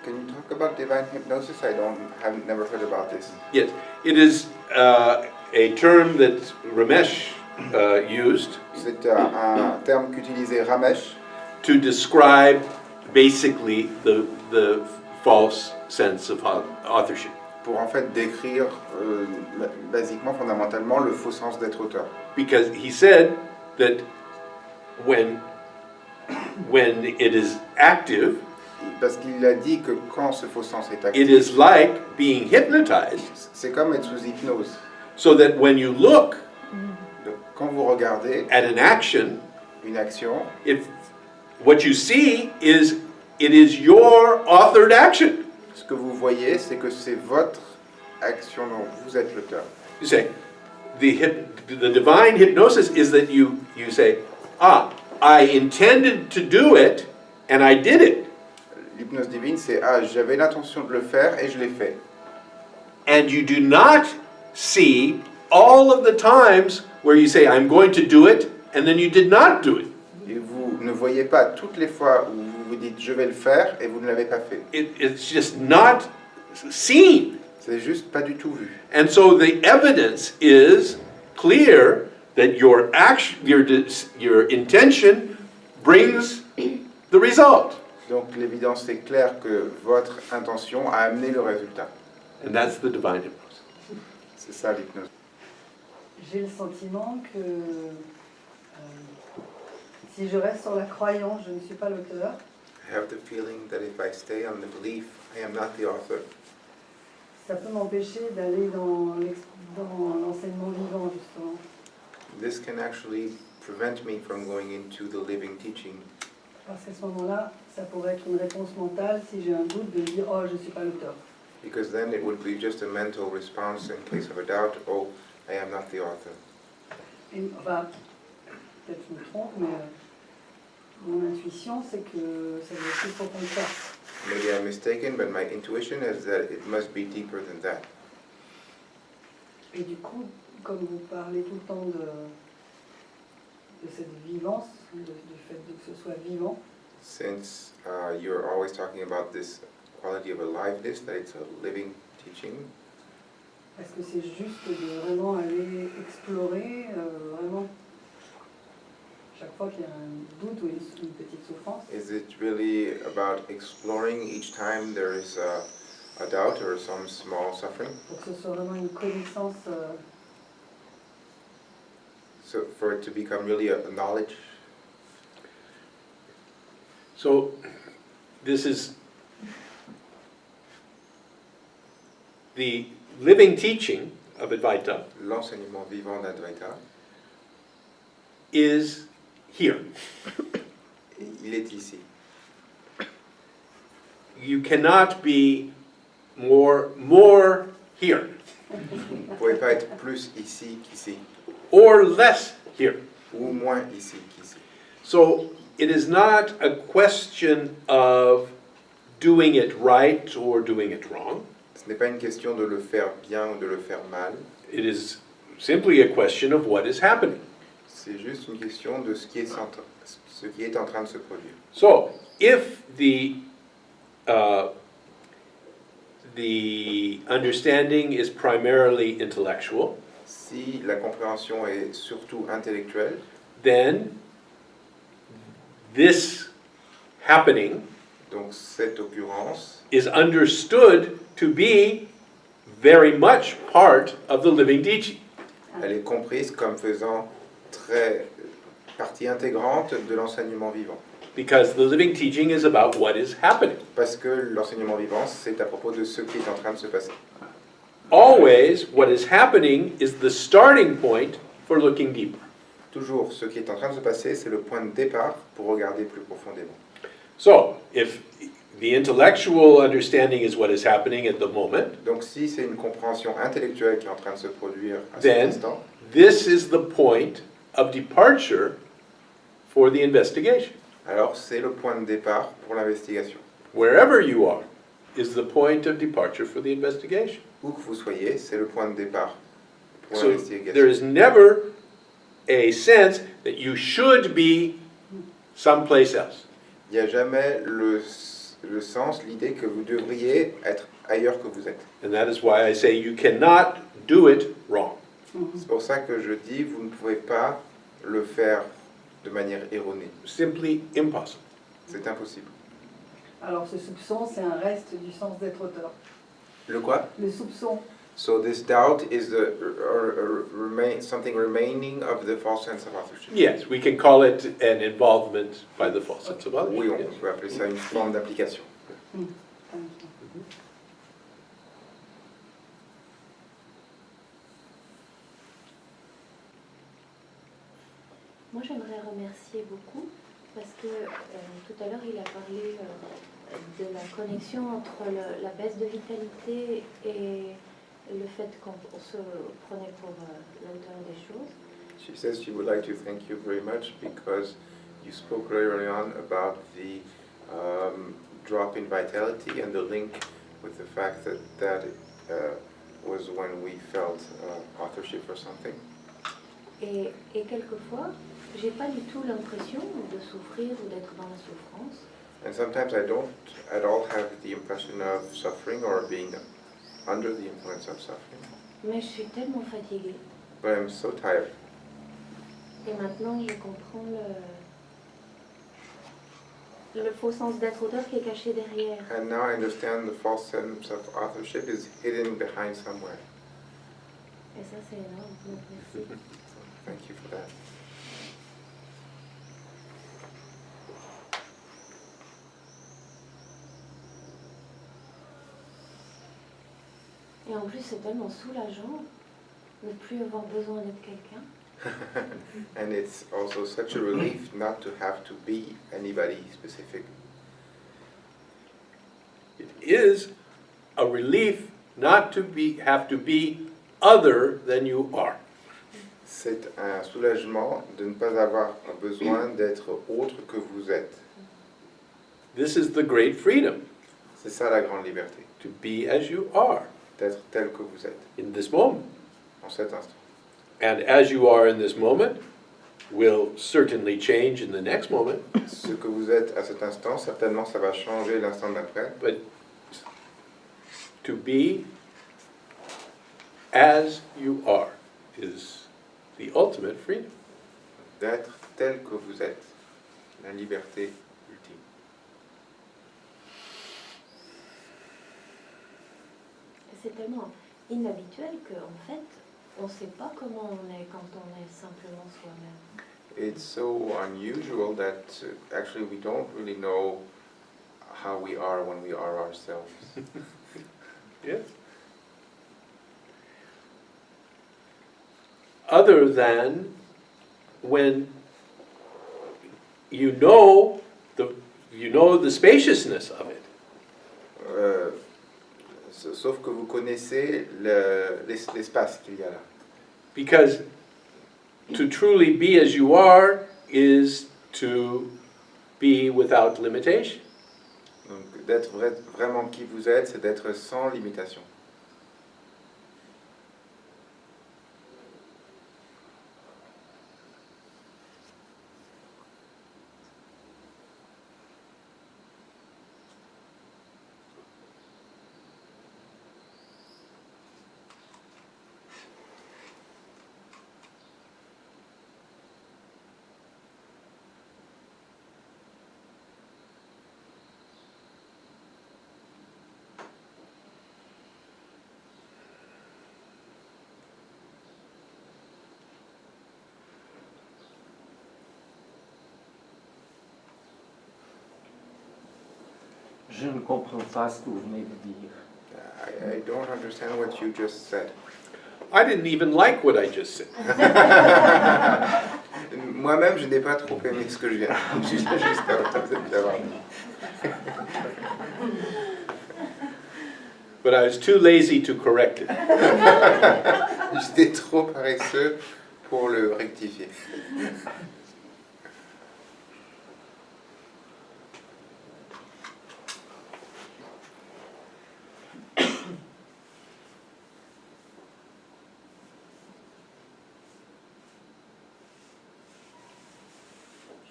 Can you talk about divine hypnosis? Haven't never heard about this. Yes, it is a term that Ramesh used C'est un terme qu'utilisait Ramesh to describe basically the false sense of authorship. pour en fait décrire basiquement, fondamentalement, le faux sens d'être auteur. Because he said that when it is active, Parce qu'il a dit que quand ce faux sens est it actif, is like being hypnotized, c'est comme être sous hypnose. so that when you look Donc, quand vous regardez at an action, une action, what you see is it is your authored action. ce que vous voyez, c'est que c'est votre action dont vous êtes l'auteur. You say, the divine hypnosis is that you say, I intended to do it and I did it. L'hypnose divine, c'est j'avais l'intention de le faire et je l'ai fait. And you do not see all of the times where you say, I'm going to do it, and then you did not do it. Et vous ne voyez pas toutes les fois où vous vous dites je vais le faire et vous ne l'avez pas fait. It's just not seen. C'est juste pas du tout vu. And so the evidence is clear that your action, your intention brings the result. Donc l'évidence est claire que votre intention a amené le résultat. And that's the divine hypnosis. C'est ça l'hypnose. J'ai le sentiment que si je reste sur la croyance, je ne suis pas l'auteur. I have the feeling that if I stay on the belief, I am not the author. Ça peut m'empêcher d'aller dans l'enseignement vivant, justement. This can actually prevent me from going into the living teaching. Parce qu'à ce moment-là, ça pourrait être une réponse mentale si j'ai un doute de dire « Oh, je ne suis pas l'auteur ». Because then it would be just a mental response in case of a doubt, oh, I am not the author. Enfin, peut-être je me trompe, mais mon intuition, c'est que ça veut dire qu'il faut qu'on le fasse. Maybe I'm mistaken, but my intuition is that it must be deeper than that. Et du coup, comme vous parlez tout le temps de cette vivance, du fait que ce soit vivant, Since you're always talking about this quality of aliveness, that it's a living teaching, est-ce que c'est juste de vraiment aller explorer, vraiment, chaque fois qu'il y a un doute ou une petite souffrance, is it really about exploring each time there is a doubt or some small suffering? pour que ce soit vraiment une connaissance So for it to become really a knowledge? So this is the living teaching of Advaita L'enseignement vivant d'Advaita, is here. il est ici. You cannot be more here Vous ne pouvez pas être plus ici qu'ici, or less here. ou moins ici qu'ici. So it is not a question of doing it right or doing it wrong. Ce n'est pas une question de le faire bien ou de le faire mal, It is simply a question of what is happening. c'est juste une question de ce qui est en train de se produire. So if the understanding is primarily intellectual, Si la compréhension est surtout intellectuelle, then this happening donc cette occurrence is understood to be very much part of the living teaching. elle est comprise comme faisant très partie intégrante de l'enseignement vivant. Because the living teaching is about what is happening. Parce que l'enseignement vivant, c'est à propos de ce qui est en train de se passer. Always, what is happening is the starting point for looking deeper. Toujours, ce qui est en train de se passer, c'est le point de départ pour regarder plus profondément. So, if the intellectual understanding is what is happening at the moment, Donc si c'est une compréhension intellectuelle qui est en train de se produire à cet then instant, this is the point of departure for the investigation. alors c'est le point de départ pour l'investigation. Wherever you are is the point of departure for the investigation. Où que vous soyez, c'est le point de départ pour So l'investigation. there is never a sense that you should be someplace else. Il n'y a jamais le sens, l'idée que vous devriez être ailleurs que vous êtes. And that is why I say you cannot do it wrong. C'est pour ça que je dis, vous ne pouvez pas le faire de manière erronée. Simply impossible. C'est impossible. Alors ce soupçon, c'est un reste du sens d'être auteur. Le quoi? Le soupçon, So this doubt is something remaining of the false sense of authorship. Yes, we can call it an involvement by the false sense of others. Oui, on Yes. peut appeler ça une forme d'application. Moi, j'aimerais remercier beaucoup parce que tout à l'heure, il a parlé de la connexion entre la baisse de vitalité et le fait qu'on se prenait pour l'auteur des choses. She says she would like to thank you very much because you spoke very early on about the drop in vitality and the link with the fact that was when we felt authorship or something. Et quelquefois, j'ai pas du tout l'impression de souffrir ou d'être dans la souffrance. And sometimes I don't at all have the impression of suffering or being under the influence of suffering. Mais je suis tellement fatiguée. But I'm so tired. Et maintenant, je comprends le faux sens d'être auteur qui est caché derrière. And now I understand the false sense of authorship is hidden behind somewhere. Et ça, c'est énorme. Donc, merci. Thank you for that. Et en plus, c'est tellement soulageant de ne plus avoir besoin d'être quelqu'un. And it's also such a relief not to have to be anybody specific. It is a relief not to have to be other than you are. C'est un soulagement de ne pas avoir besoin d'être autre que vous êtes. This is the great freedom, C'est ça la grande liberté, to be as you are d'être tel que vous êtes, in this moment. en cet instant. And as you are in this moment will certainly change in the next moment, Ce que vous êtes à cet instant, certainement ça va changer l'instant d'après. but to be as you are is the ultimate freedom. D'être tel que vous êtes, la liberté ultime. C'est tellement inhabituel qu'en fait, on ne sait pas comment on est quand on est simplement soi-même. It's so unusual that actually we don't really know how we are when we are ourselves. Yes. Other than when you know the spaciousness of it. Sauf que vous connaissez l'espace qu'il y a là. Because to truly be as you are is to be without limitation. Donc d'être vraiment qui vous êtes, c'est d'être sans limitation. Je ne comprends pas ce que vous venez de dire. I don't understand what you just said. I didn't even like what I just said. Moi-même, je n'ai pas trop aimé ce que je viens d'avoir dit. But I was too lazy to correct it. J'étais trop paresseux pour le rectifier.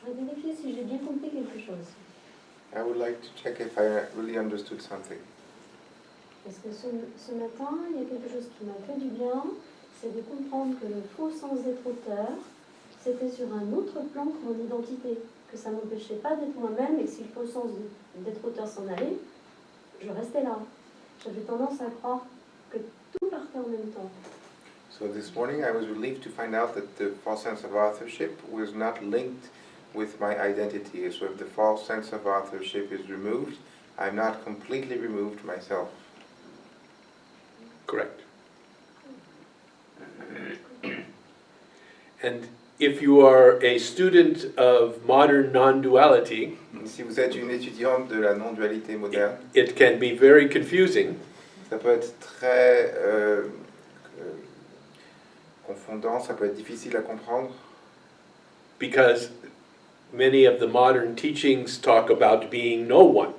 Je vais vérifier si j'ai bien compris quelque chose. I would like to check if I really understood something. Parce que ce matin, il y a quelque chose qui m'a fait du bien, c'est de comprendre que le faux sens d'être auteur, c'était sur un autre plan que mon identité, que ça ne m'empêchait pas d'être moi-même et que si le faux sens d'être auteur s'en allait, je restais là. J'avais tendance à croire que tout partait en même temps. So this morning I was relieved to find out that the false sense of authorship was not linked with my identity. So if the false sense of authorship is removed, I'm not completely removed myself. Correct. And if you are a student of modern non-duality, Si vous êtes une étudiante de la non-dualité moderne, it can be very confusing ça peut être très confondant, ça peut être difficile à comprendre, because many of the modern teachings talk about being no one.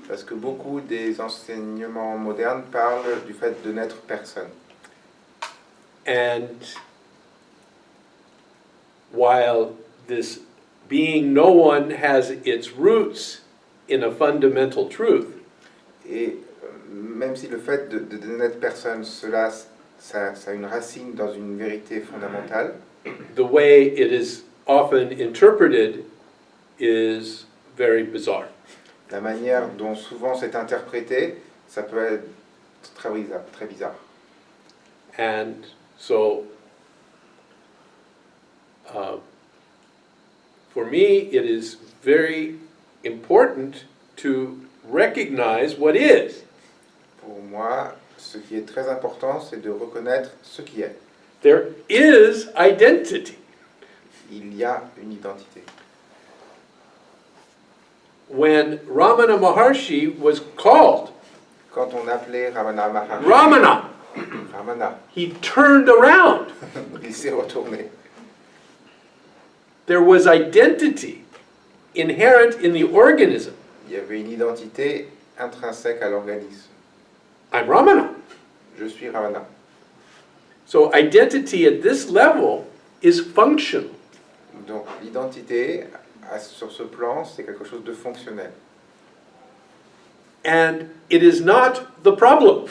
parce que beaucoup des enseignements modernes parlent du fait de n'être personne. And while this being no one has its roots in a fundamental truth, Et même si le fait de n'être personne, ça a une racine dans une vérité fondamentale, the way it is often interpreted is very bizarre. la manière dont souvent c'est interprété, ça peut être très bizarre. Très bizarre. And so, for me, it is very important to recognize what is. Pour moi, ce qui est très important, c'est de reconnaître ce qui est. There is identity. Il y a une identité. When Ramana Maharshi was called Quand on appelait Ramana Maharshi, Ramana, Ramana, he turned around. il s'est retourné. There was identity inherent in the organism. Il y avait une identité intrinsèque à l'organisme. I'm Ramana. Je suis Ramana. So identity at this level is functional. Donc l'identité, sur ce plan, c'est quelque chose de fonctionnel. And it is not the problem.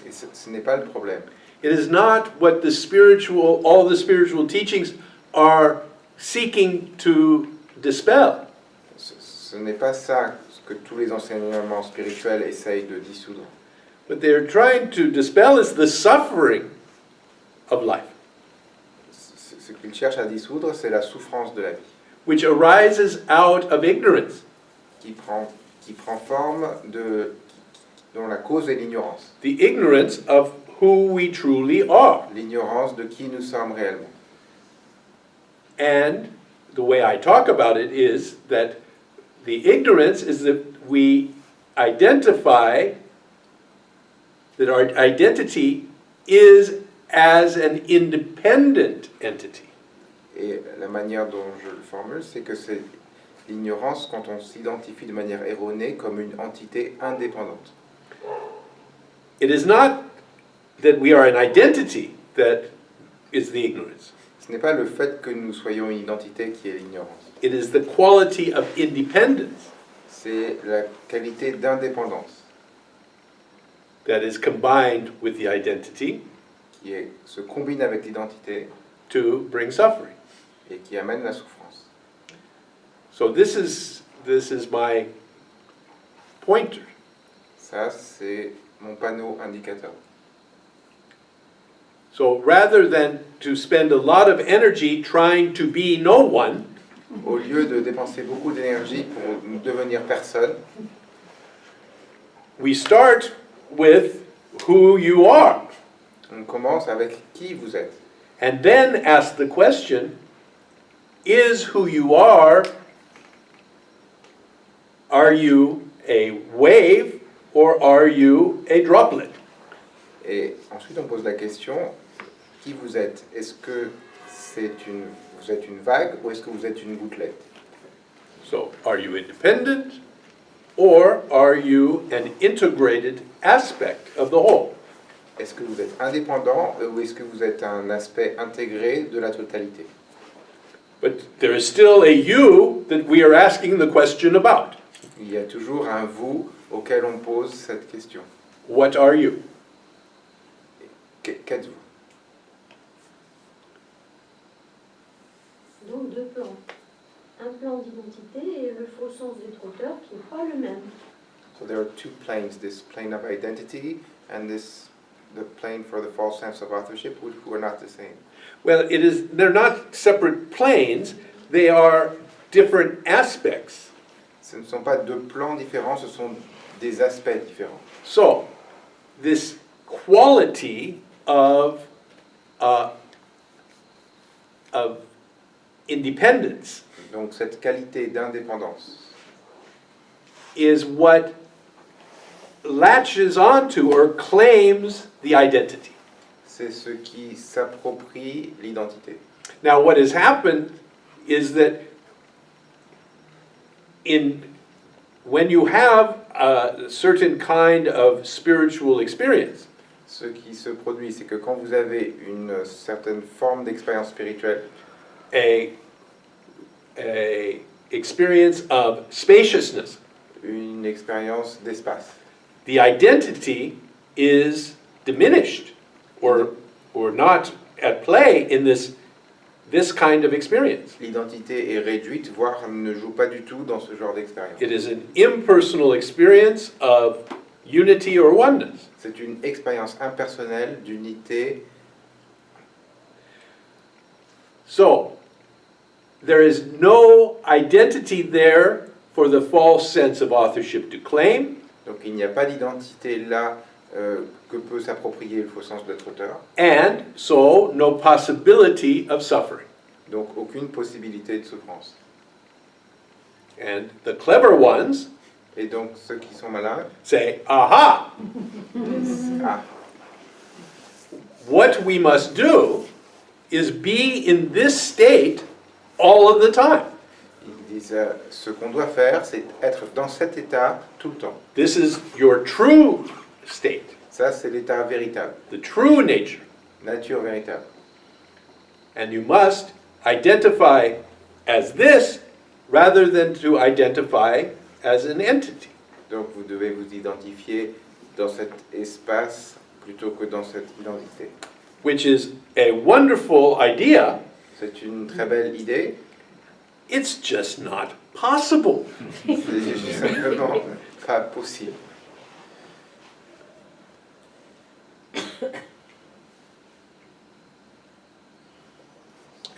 Et ce n'est pas le problème. It is not what all the spiritual teachings are seeking to dispel. Ce n'est pas ça que tous les enseignements spirituels essayent de dissoudre. What they're trying to dispel is the suffering of life, Ce qu'ils cherchent à dissoudre, c'est la souffrance de la vie, which arises out of ignorance. qui prend forme dont la cause est l'ignorance. The ignorance of who we truly are. L'ignorance de qui nous sommes réellement. And the way I talk about it is that the ignorance is that we identify that our identity is as an independent entity. Et la manière dont je le formule, c'est que c'est l'ignorance quand on s'identifie de manière erronée comme une entité indépendante. It is not that we are an identity that is the ignorance. Ce n'est pas le fait que nous soyons une identité qui est l'ignorance. It is the quality of independence C'est la qualité d'indépendance that is combined with the identity qui se combine avec l'identité to bring suffering. et qui amène la souffrance. So this is my pointer. Ça, c'est mon panneau indicateur. So rather than to spend a lot of energy trying to be no one, Au lieu de dépenser beaucoup d'énergie pour devenir personne, we start with who you are, on commence avec qui vous êtes. and then ask the question, is who you are you a wave or are you a droplet? Et ensuite, on pose la question, qui vous êtes? Est-ce que vous êtes une vague ou est-ce que vous êtes une gouttelette? So, are you independent or are you an integrated aspect of the whole? Est-ce que vous êtes indépendant ou est-ce que vous êtes un aspect intégré de la totalité? But there is still a you that we are asking the question about. Il y a toujours un vous auquel on pose cette question. What are you? Qu'êtes-vous? Donc deux plans. Un plan d'identité et le faux sens d'être auteur qui n'est pas le même. So there are two planes, this plane of identity and the plane for the false sense of authorship, who are not the same. Well, they're not separate planes, they are different aspects. Ce ne sont pas deux plans différents, ce sont des aspects différents. So, this quality of independence Donc cette qualité d'indépendance is what latches onto or claims the identity. c'est ce qui s'approprie l'identité. Now, what has happened is that when you have a certain kind of spiritual experience, Ce qui se produit, c'est que quand vous avez une certaine forme d'expérience spirituelle, a experience of spaciousness, une expérience d'espace, the identity is diminished or not at play in this kind of experience. l'identité est réduite, voire ne joue pas du tout dans ce genre d'expérience. It is an impersonal experience of unity or oneness. C'est une expérience impersonnelle d'unité. So, there is no identity there for the false sense of authorship to claim, Donc il n'y a pas d'identité là que peut s'approprier le faux sens d'être auteur. and so no possibility of suffering. Donc aucune possibilité de souffrance. And the clever ones Et donc ceux qui sont malins, say, aha, ah, what we must do is be in this state all of the time. ils disent ce qu'on doit faire, c'est être dans cet état tout le temps. This is your true state, Ça, c'est l'état véritable, the true nature. nature véritable. And you must identify as this rather than to identify as an entity. Donc vous devez vous identifier dans cet espace plutôt que dans cette identité. Which is a wonderful idea. C'est une très belle idée, It's just not possible. c'est simplement pas possible.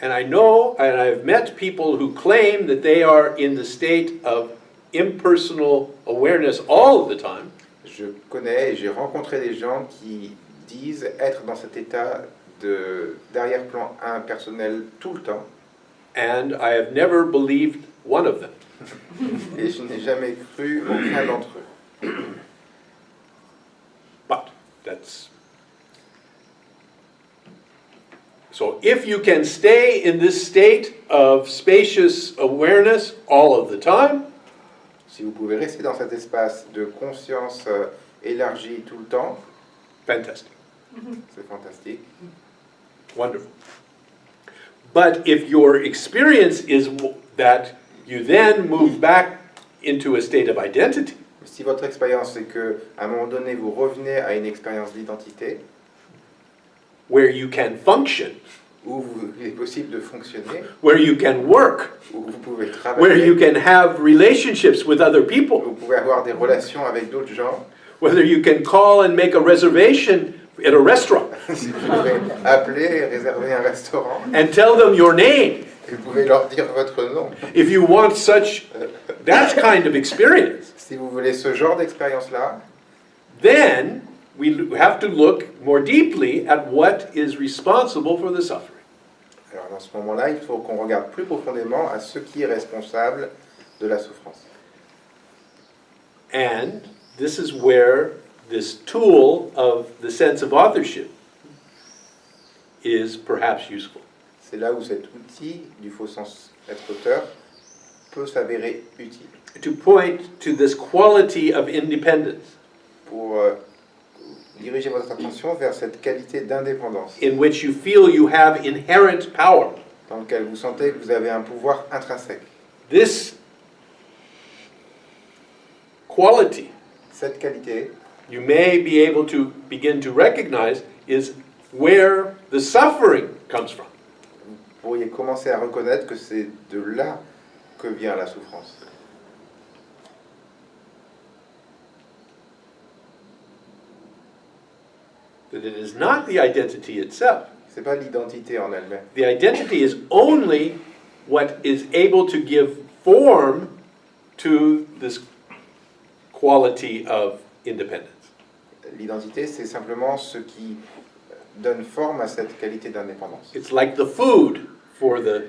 And I know, and I've met people who claim that they are in the state of impersonal awareness all of the time. Je connais et j'ai rencontré des gens qui disent être dans cet état d'arrière-plan impersonnel tout le temps. And I have never believed one of them. Et je n'ai jamais cru aucun d'entre eux. But that's... So if you can stay in this state of spacious awareness all of the time, Si vous pouvez rester dans cet espace de conscience élargie tout le temps, fantastic, c'est fantastique. wonderful. But if your experience is that you then move back into a state of identity, Si votre expérience c'est que à un moment donné vous revenez à une expérience d'identité where you can function, où il est possible de fonctionner, where you can work, où vous pouvez where you travailler, can have relationships with other people, vous pouvez avoir des relations avec d'autres gens, whether you can call and make a reservation at a restaurant si vous pouvez appeler et réserver un restaurant, and tell them your name. vous pouvez leur dire votre nom. If you want that kind of experience, Si vous voulez ce genre d'expérience-là, then we have to look more deeply at what is responsible for the suffering. alors dans ce moment-là, il faut qu'on regarde plus profondément à ce qui est responsable de la souffrance. And this is where this tool of the sense of authorship is perhaps useful. C'est là où cet outil du faux sens être auteur peut s'avérer utile To point to this quality of independence pour diriger votre attention vers cette qualité d'indépendance in which you feel you have inherent power. dans lequel vous sentez que vous avez un pouvoir intrinsèque. This quality Cette qualité, you may be able to begin to recognize is where the suffering comes from. vous pourriez commencer à reconnaître que c'est de là que vient la souffrance. That it is not the identity itself. C'est pas l'identité en elle-même. The identity is only what is able to give form to this quality of independence. L'identité, c'est simplement ce qui donne forme à cette qualité d'indépendance. It's like the food for the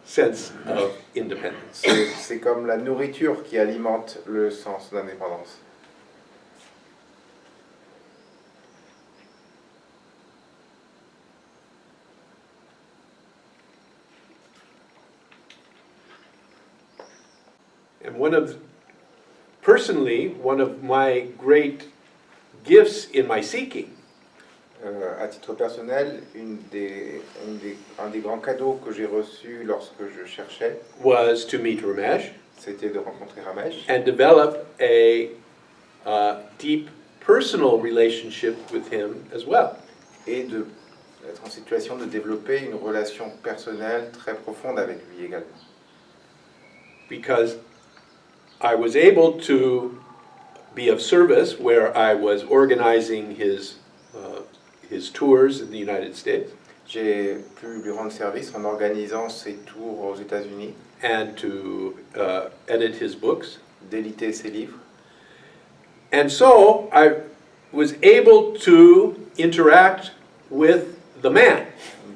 sense of independence. C'est comme la nourriture qui alimente le sens d'indépendance. And personally, one of my great gifts in my seeking À titre personnel, un des grands cadeaux que j'ai reçus lorsque je cherchais, was to meet Ramesh c'était de rencontrer Ramesh and develop a deep personal relationship with him as well. et d'être en situation de développer une relation personnelle très profonde avec lui également. Because I was able to be of service where I was organizing his tours in the United States J'ai pu lui rendre service en organisant ses tours aux États-Unis, and to edit his books. d'éditer ses livres. And so I was able to interact with the man.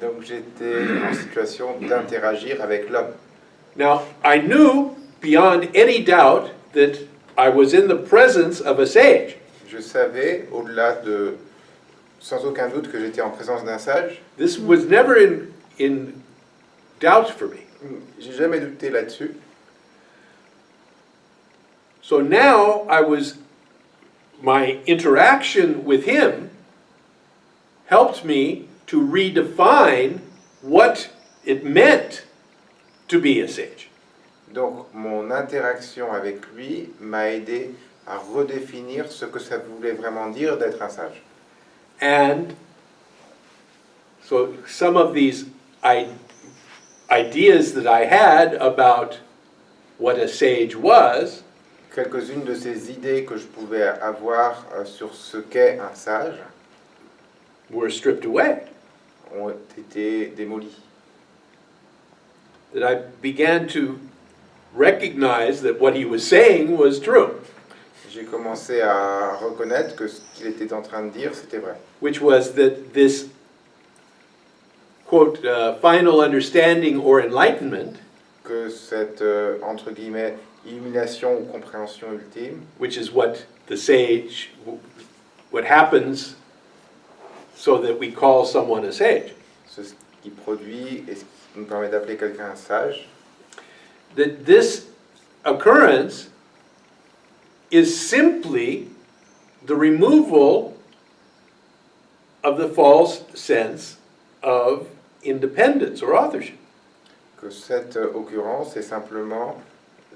Donc j'étais en situation d'interagir avec l'homme. Now, I knew beyond any doubt that I was in the presence of a sage. Je savais, sans aucun doute, que j'étais en présence d'un sage. This was never in doubt for me. J'ai jamais douté là-dessus. So now my interaction with him helped me to redefine what it meant to be a sage. Donc mon interaction avec lui m'a aidé à redéfinir ce que ça voulait vraiment dire d'être un sage. And so some of these ideas that I had about what a sage was Quelques-unes de ces idées que je pouvais avoir sur ce qu'est un sage were stripped away. ont été démolies. That I began to recognize that what he was saying was true, J'ai commencé à reconnaître que ce qu'il était en train de dire, c'était vrai. which was that this, quote, final understanding or enlightenment, Que cette, entre guillemets, illumination ou compréhension ultime, which is what what happens so that we call someone a sage, ce qui produit et ce qui nous permet d'appeler quelqu'un un sage, that this occurrence is simply the removal of the false sense of independence or authorship. que cette occurrence est simplement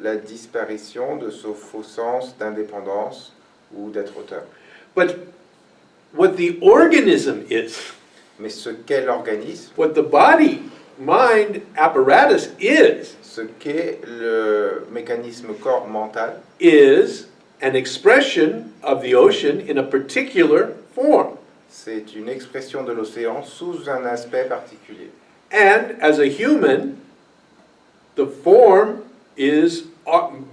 la disparition de ce faux sens d'indépendance ou d'être auteur. But what the organism is, Mais ce qu'est l'organisme, what the body, mind apparatus is ce qu'est le mécanisme corps mental, is an expression of the ocean in a particular form. c'est une expression de l'océan sous un aspect particulier. And as a human, the form is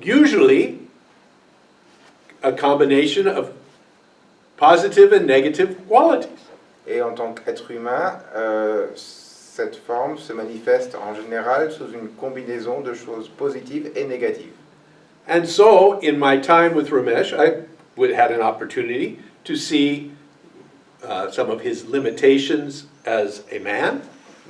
usually a combination of positive and negative qualities. Et en tant qu'être humain, cette forme se manifeste en général sous une combinaison de choses positives et négatives. And so, in my time with Ramesh, I had an opportunity to see some of his limitations as a man.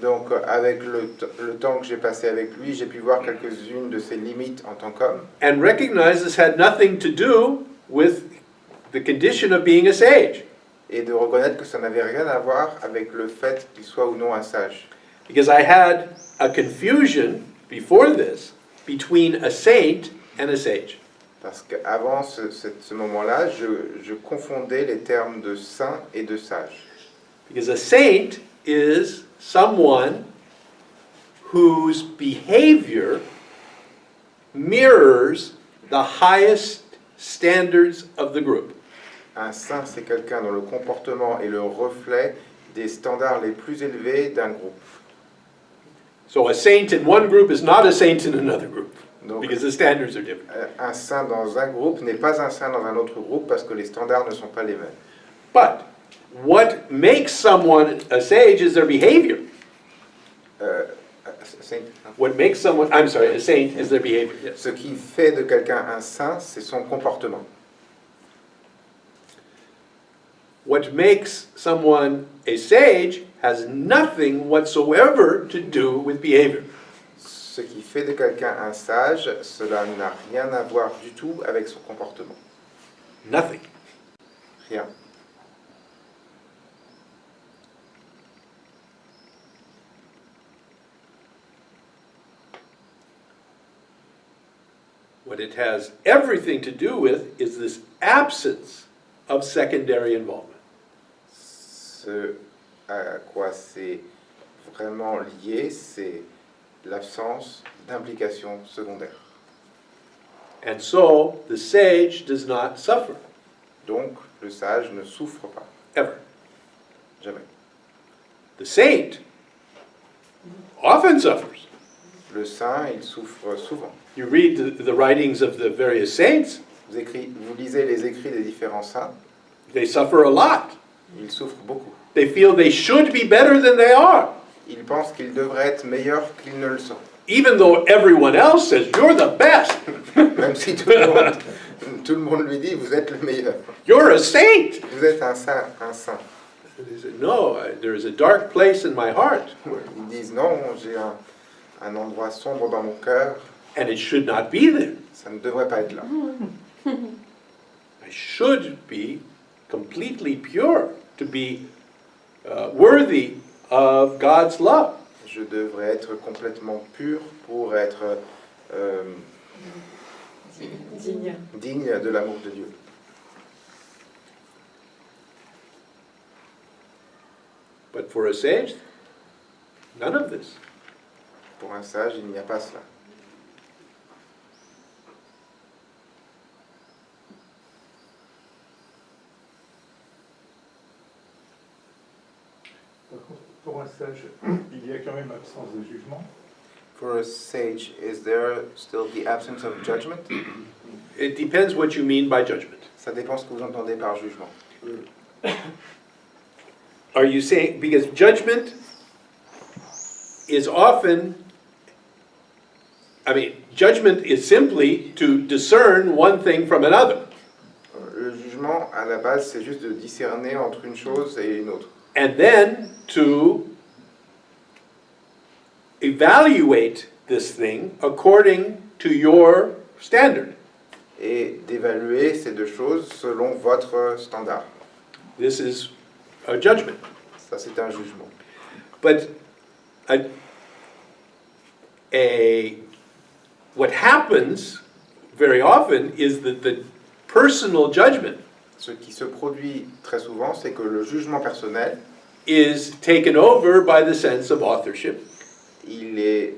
Donc avec le temps que j'ai passé avec lui, j'ai pu voir quelques-unes de ses limites en tant qu'homme. And recognize this had nothing to do with the condition of being a sage. Et de reconnaître que ça n'avait rien à voir avec le fait qu'il soit ou non un sage. Because I had a confusion before this between a saint and a sage. Parce qu'avant ce moment-là, je confondais les termes de saint et de sage. Because a saint is someone whose behavior mirrors the highest standards of the group. Un saint, c'est quelqu'un dont le comportement est le reflet des standards les plus élevés d'un groupe. So a saint in one group is not a saint in another group, Donc, because the standards are different. un saint dans un groupe n'est pas un saint dans un autre groupe parce que les standards ne sont pas les mêmes. But what makes someone a sage is their behavior. Saint, What makes someone, I'm sorry, a saint is their behavior. Yes. ce qui fait de quelqu'un un saint, c'est son comportement. What makes someone a sage has nothing whatsoever to do with behavior. Ce qui fait de quelqu'un un sage, cela n'a rien à voir du tout avec son comportement. Nothing. Rien. What it has everything to do with is this absence of secondary involvement. Ce à quoi c'est vraiment lié, c'est l'absence d'implication secondaire. And so the sage does not suffer, Donc, le sage ne souffre pas, ever. jamais. The saint often suffers. Le saint, il souffre souvent. You read the writings of the various saints, Vous lisez les écrits des différents saints, they suffer a lot. ils souffrent beaucoup. They feel they should be better than they are, Ils pensent qu'ils devraient être meilleurs qu'ils ne le sont. even though everyone else says, you're the best, Même si tout le monde lui dit, vous êtes le meilleur. you're a saint. Vous êtes un saint, un saint. And they say, no, there is a dark place in my heart, Ils disent, non, j'ai un endroit sombre dans mon cœur, and it should not be there. ça ne devrait pas être là. I should be completely pure to be worthy of God's love. Je devrais être complètement pur pour être digne de l'amour de Dieu. But for a sage, none of this. Pour un sage, il n'y a pas cela. Par contre, pour un sage, il y a quand même absence de jugement. For a sage, is there still the absence of judgment? It depends what you mean by judgment. Ça dépend ce que vous entendez par jugement. Are you saying, because judgment is often, judgment is simply to discern one thing from another. Le jugement, à la base, c'est juste de discerner entre une chose et une autre. And then to evaluate this thing according to your standard. Et d'évaluer ces deux choses selon votre standard. This is a judgment. Ça, c'est un jugement. But what happens very often is that the personal judgment Ce qui se produit très souvent, c'est que le jugement personnel, is taken over by the sense of authorship, il est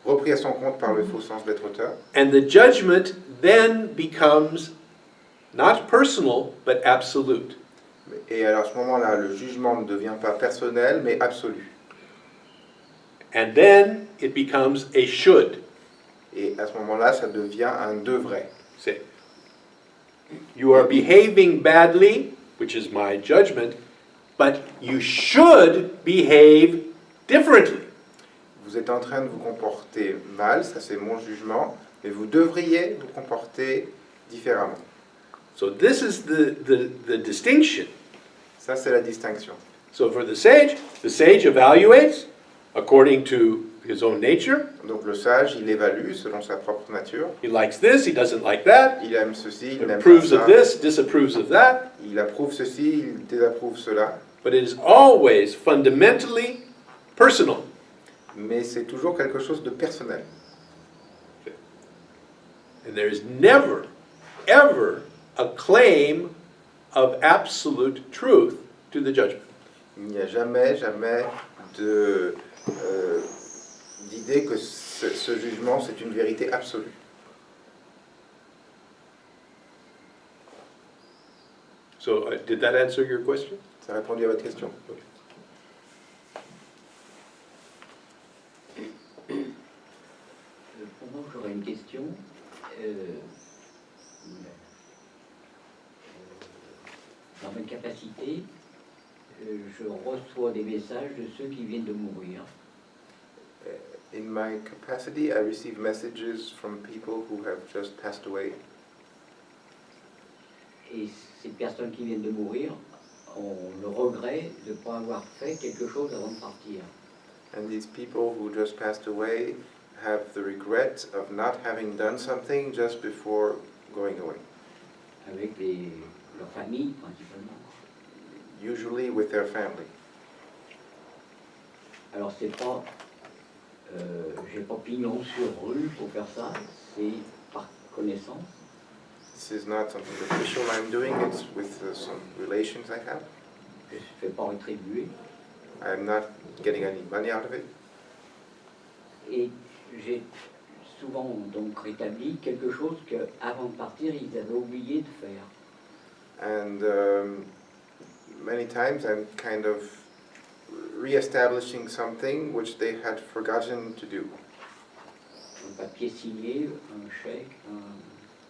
repris à son compte par le faux sens d'être auteur. and the judgment then becomes not personal but absolute. Et alors, à ce moment-là, le jugement ne devient pas personnel, mais absolu. And then it becomes a should. Et à ce moment-là, ça devient un devrait. Say, you are behaving badly, which is my judgment, but you should behave differently. Vous êtes en train de vous comporter mal, ça c'est mon jugement, mais vous devriez vous comporter différemment. So this is the distinction. Ça, c'est la distinction. So for the sage evaluates according to his own nature. Donc le sage, il évalue selon sa propre nature. He likes this, he doesn't like that. Il aime ceci, il n'aime pas Approves of ça. this, disapproves of that. Il approuve ceci, il désapprouve cela. But it is always fundamentally personal. Mais c'est toujours quelque chose de personnel. And there is never, ever a claim of absolute truth to the judgment. Il n'y a jamais d'idée que ce jugement, c'est une vérité absolue. So, did that answer your question? Ça a répondu à votre question? Okay. Pour moi, j'aurais une question. Dans mes capacités, je reçois des messages de ceux qui viennent de mourir. In my capacity, I receive messages from people who have just passed away. Et ces personnes qui viennent de mourir ont le regret de ne pas avoir fait quelque chose avant de partir. And these people who just passed away have the regret of not having done something just before going away. Avec leur famille, principalement. Usually with their family. Alors, c'est pas... j'ai pas pignon sur rue pour faire ça, c'est par connaissance. This is not something official I'm doing, it's with some relations I have. Je ne fais pas rétribuer. I'm not getting any money out of it. Et j'ai souvent donc rétabli quelque chose qu'avant de partir, ils avaient oublié de faire. And many times I'm kind of re-establishing something which they had forgotten to do. Un papier signé, un chèque,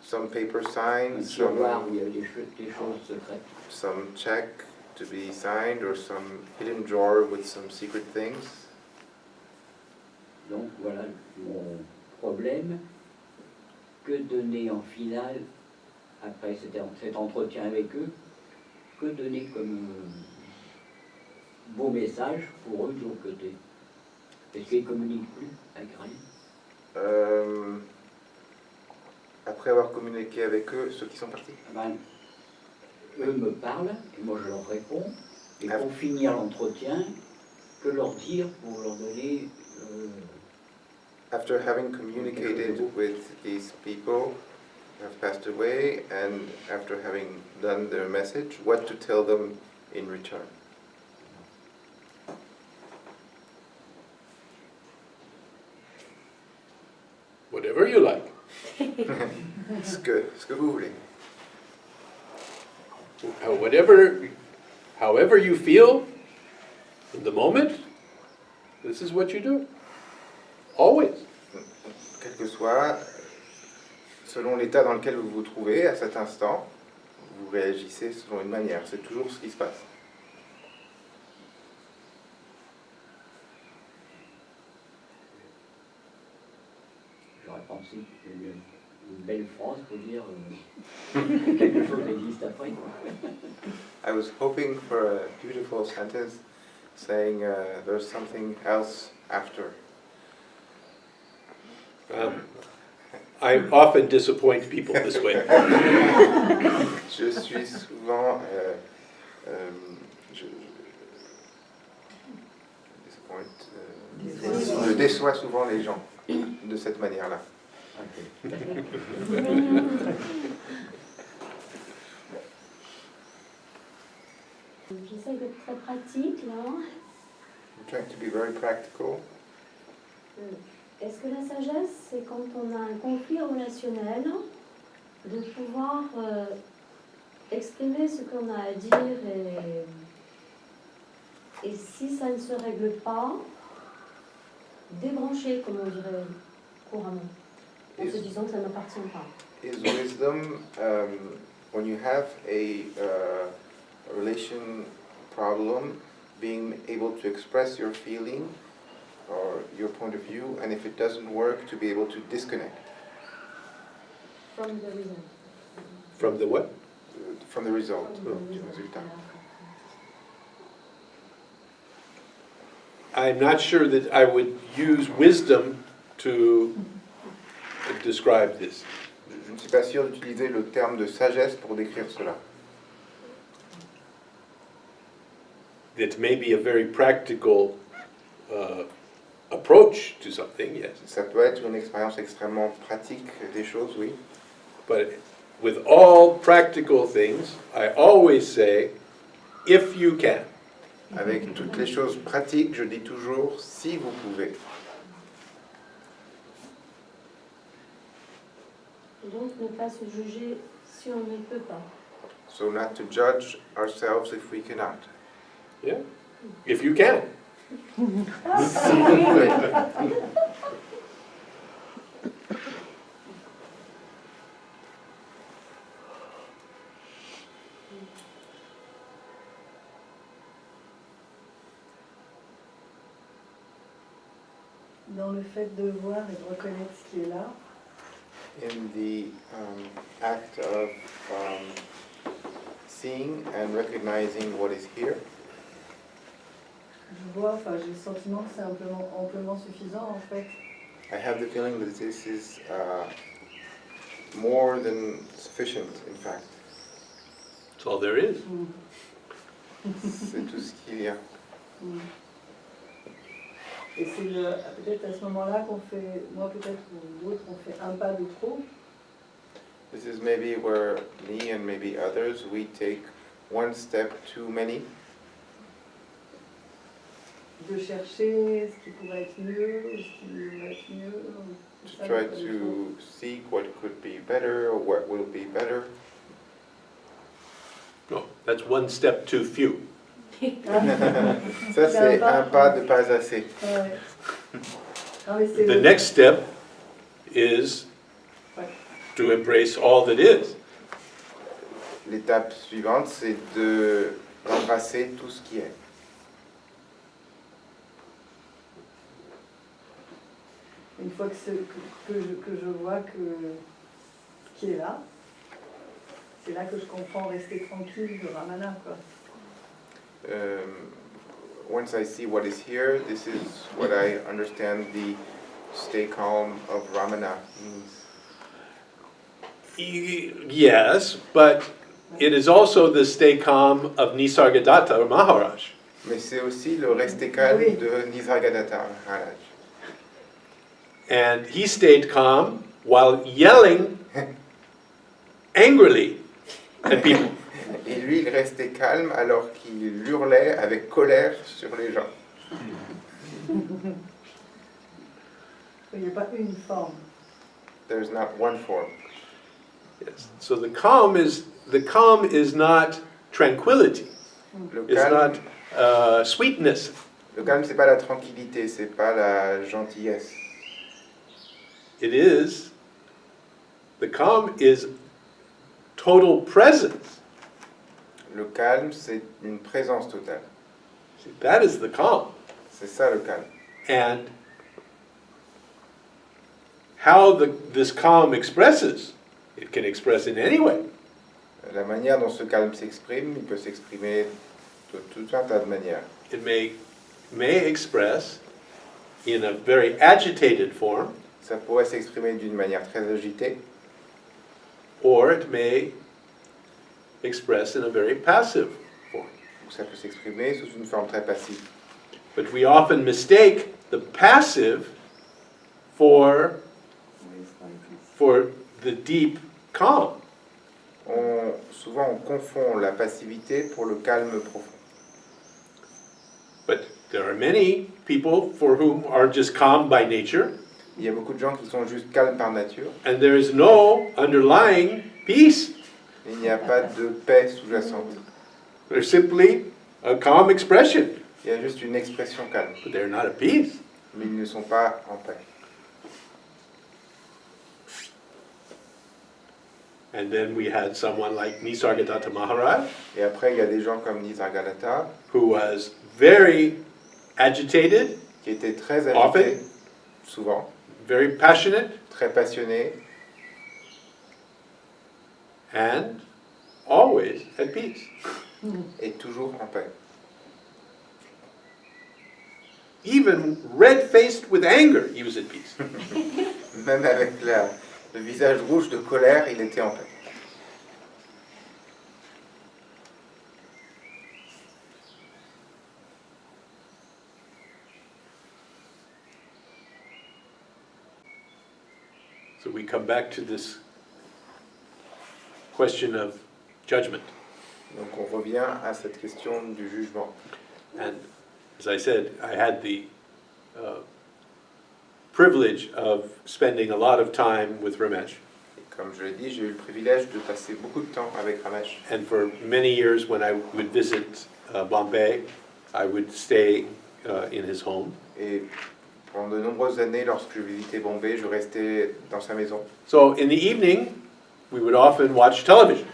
Some paper un signed, tiroir où il y avait des choses secrètes. some check to be signed, or some hidden drawer with some secret things. Donc voilà mon problème. Que donner en finale, après cet entretien avec eux, que donner comme beau message pour eux de l'autre côté? Est-ce qu'ils ne communiquent plus avec rien? Après avoir communiqué avec eux, ceux qui sont partis. Ben, eux me parlent et moi je leur réponds. Et pour finir l'entretien, que leur dire pour leur donner... After having communicated with these people who have passed away, and after having done their message, what to tell them in return. Whatever you like. ce que vous voulez. However you feel in the moment, this is what you do. Always. Quel que soit, selon l'état dans lequel vous vous trouvez à cet instant, vous réagissez selon une manière. C'est toujours ce qui se passe. J'aurais pensé une belle phrase pour dire que quelque chose existe après. I was hoping for a beautiful sentence saying there's something else after. I often disappoint people this way. Je suis souvent... je déçois souvent les gens de cette manière-là. J'essaie d'être très pratique là. I'm trying to be very practical. Est-ce que la sagesse, c'est quand on a un conflit relationnel, de pouvoir exprimer ce qu'on a à dire et si ça ne se règle pas, débrancher, comme on dirait couramment, en se disant que ça ne m'appartient pas. Is wisdom when you have a relation problem, being able to express your feeling or your point of view, and if it doesn't work, to be able to disconnect. From the result. From the what? From the result, du résultat. I'm not sure that I would use wisdom to describe this. Je ne suis pas sûr d'utiliser le terme de sagesse pour décrire cela. It may be a very practical approach to something, yes. Ça peut être une expérience extrêmement pratique des choses, oui. But with all practical things, I always say, if you can. Avec toutes les choses pratiques, je dis toujours si vous pouvez. Donc ne pas se juger si on ne peut pas. So not to judge ourselves if we cannot. Yeah, if you can. Si vous pouvez. Dans le fait de voir et de reconnaître ce qui est là, In the act of seeing and recognizing what is here, je vois, enfin j'ai le sentiment que c'est amplement suffisant en fait. I have the feeling that this is more than sufficient, in fact. That's all there is. C'est tout ce qu'il y a. Et c'est peut-être à ce moment-là qu'on fait, moi peut-être ou d'autres, on fait un pas de trop. This is maybe where me and maybe others, we take one step too many. De chercher ce qui pourrait être mieux, ce qui va être mieux. To try to seek what could be better or what will be better. No, that's one step too few. Ça, c'est un pas de pas assez. Ouais. Non, mais c'est The next step is to embrace all that is. L'étape suivante, c'est d'embrasser tout ce qui est. Une fois que je vois qui est là, c'est là que je comprends rester tranquille de Ramana, quoi. Once I see what is here, this is what I understand the stay calm of Ramana means. Yes, but it is also the stay calm of Nisargadatta Maharaj. Mais c'est aussi le rester calme de Nisargadatta Maharaj. And he stayed calm while yelling angrily at people. Et lui, il restait calme alors qu'il hurlait avec colère sur les gens. Il n'y a pas une forme. There's not one form. Yes. So the calm is not tranquility. Le It's calme, not sweetness. le calme, c'est pas la tranquillité, c'est pas la gentillesse. The calm is total presence. Le calme, c'est une présence totale. See, that is the calm. C'est ça le calme. And how this calm expresses, it can express in any way. La manière dont ce calme s'exprime, il peut s'exprimer de tout un tas de manières. It may express in a very agitated form, Ça pourrait s'exprimer d'une manière très agitée, or it may express in a very passive form. ou ça peut s'exprimer sous une forme très passive. But we often mistake the passive for the deep calm. Souvent, on confond la passivité pour le calme profond. But there are many people for whom are just calm by nature, Il y a beaucoup de gens qui sont juste calmes par nature. and there is no underlying peace. Il n'y a pas de paix sous-jacente. They're simply a calm expression, Il y a juste une expression calme. but they're not at peace. Mais ils ne sont pas en paix. And then we had someone like Nisargadatta Maharaj, Et après, il y a des gens comme Nisargadatta, who was very agitated, qui étaient très Often. agités, souvent, very passionate, très passionnés, and always at peace. et toujours en paix. Even red-faced with anger, he was at peace. Même avec le visage rouge de colère, il était en paix. So we come back to this question of judgment. Donc on revient à cette question du jugement. And as I said, I had the privilege of spending a lot of time with Ramesh. Et comme je l'ai dit, j'ai eu le privilège de passer beaucoup de temps avec Ramesh. And for many years when I would visit Bombay, I would stay in his home. Et pendant de nombreuses années, lorsque je visitais Bombay, je restais dans sa maison. So in the evening, we would often watch television.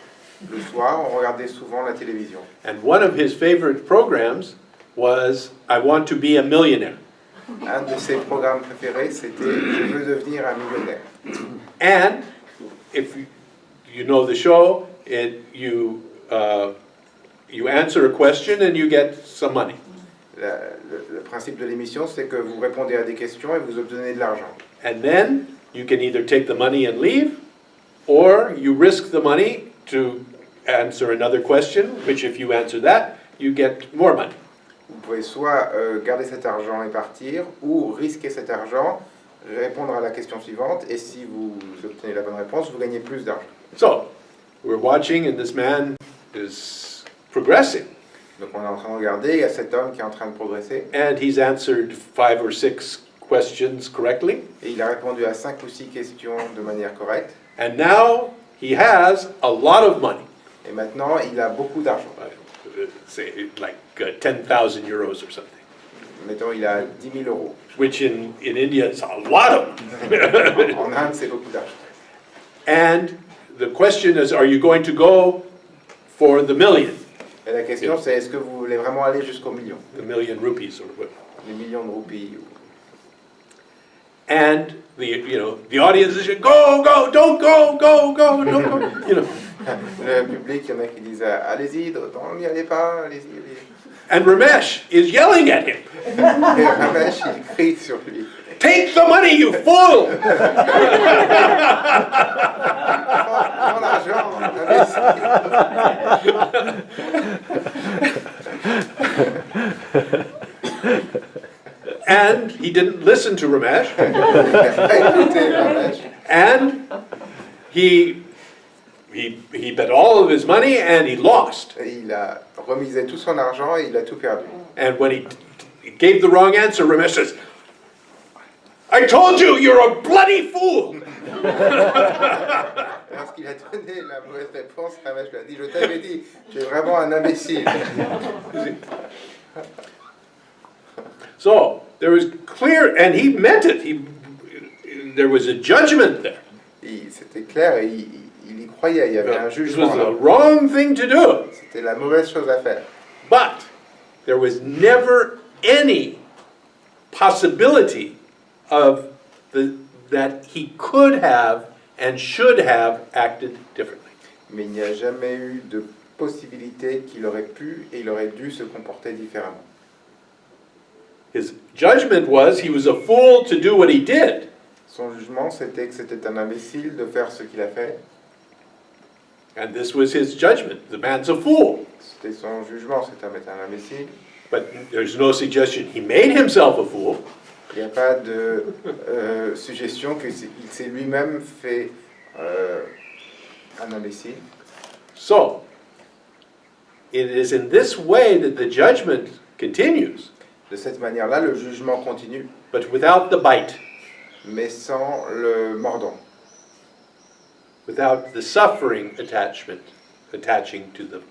Le soir, on regardait souvent la télévision. And one of his favorite programs was I Want to Be a Millionaire. Un de ses programmes préférés, c'était « Je veux devenir un millionnaire ». And if you know the show, you answer a question and you get some money. Le principe de l'émission, c'est que vous répondez à des questions et vous obtenez de l'argent. And then you can either take the money and leave, or you risk the money to answer another question, which if you answer that, you get more money. Vous pouvez soit garder cet argent et partir, ou risquer cet argent, répondre à la question suivante, et si vous obtenez la bonne réponse, vous gagnez plus d'argent. So, we're watching and this man is progressing. Donc on est en train de regarder, il y a cet homme qui est en train de progresser. And he's answered 5 or 6 questions correctly. Et il a répondu à 5 ou 6 questions de manière correcte. And now he has a lot of money. Et maintenant, il a beaucoup d'argent. Say like 10,000 euros or something. Mettons, il a 10 000 euros. Which in India is a lot of En Inde, c'est beaucoup d'argent. And the question is, are you going to go for the million? Et la question, c'est est-ce que vous voulez vraiment aller jusqu'au million? The million rupees or whatever. Les millions de roupies. And the audience is saying, go, go, don't go, go, go, don't go. Le public, il y en a qui disent allez-y, n'y allez pas, allez-y, allez-y. And Ramesh is yelling at him. Et Ramesh, il crie sur lui. Take the money, you fool! Mon argent, imbécile. And he didn't listen to Ramesh. And he bet all of his money and he lost. Et il a remisé tout son argent et il a tout perdu. And when he gave the wrong answer, Ramesh says, I told you, you're a bloody fool! Lorsqu'il a donné la mauvaise réponse, Ramesh lui a dit, je t'avais dit, tu es vraiment un imbécile. So, there was clear, and he meant it. There was a judgment there. C'était clair, il y croyait, il y avait un This jugement was là. the wrong thing to do. C'était la mauvaise chose à faire. But there was never any possibility of that he could have and should have acted differently. Mais il n'y a jamais eu de possibilité qu'il aurait pu et il aurait dû se comporter différemment. His judgment was he was a fool to do what he did. Son jugement, c'était que c'était un imbécile de faire ce qu'il a fait. And this was his judgment. The man's a fool. C'était son jugement, c'est un imbécile. But there's no suggestion he made himself a fool. Il n'y a pas de suggestion qu'il s'est lui-même fait un imbécile. So, it is in this way that the judgment continues, De cette manière-là, le jugement continue, but without the bite, mais sans le mordant, without the suffering attaching to the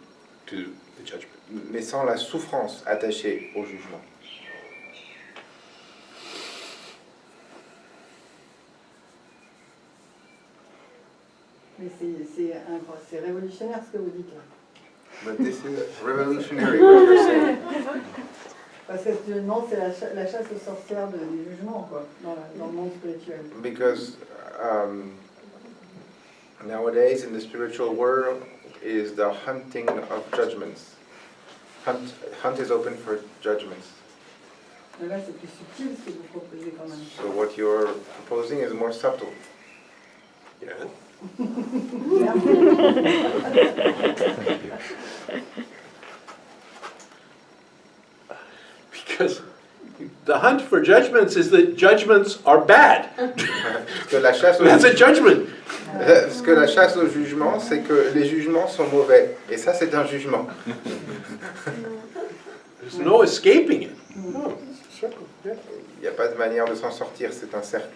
judgment. mais sans la souffrance attachée au jugement. Mais c'est révolutionnaire ce que vous dites là. But this is revolutionary what you're saying. Parce que actuellement, c'est la chasse aux sorcières du jugement, quoi, dans le monde spirituel. Because nowadays in the spiritual world is the hunting of judgments. Hunt is open for judgments. Mais là, c'est plus subtil ce que vous proposez quand même. So what you're proposing is more subtle. Yeah. Because the hunt for judgments is that judgments are bad. Parce que la chasse au That's a judgment. Parce que la chasse au jugement, c'est que les jugements sont mauvais. Et ça, c'est un jugement. There's no escaping it. Il n'y a pas de manière de s'en sortir, c'est un cercle.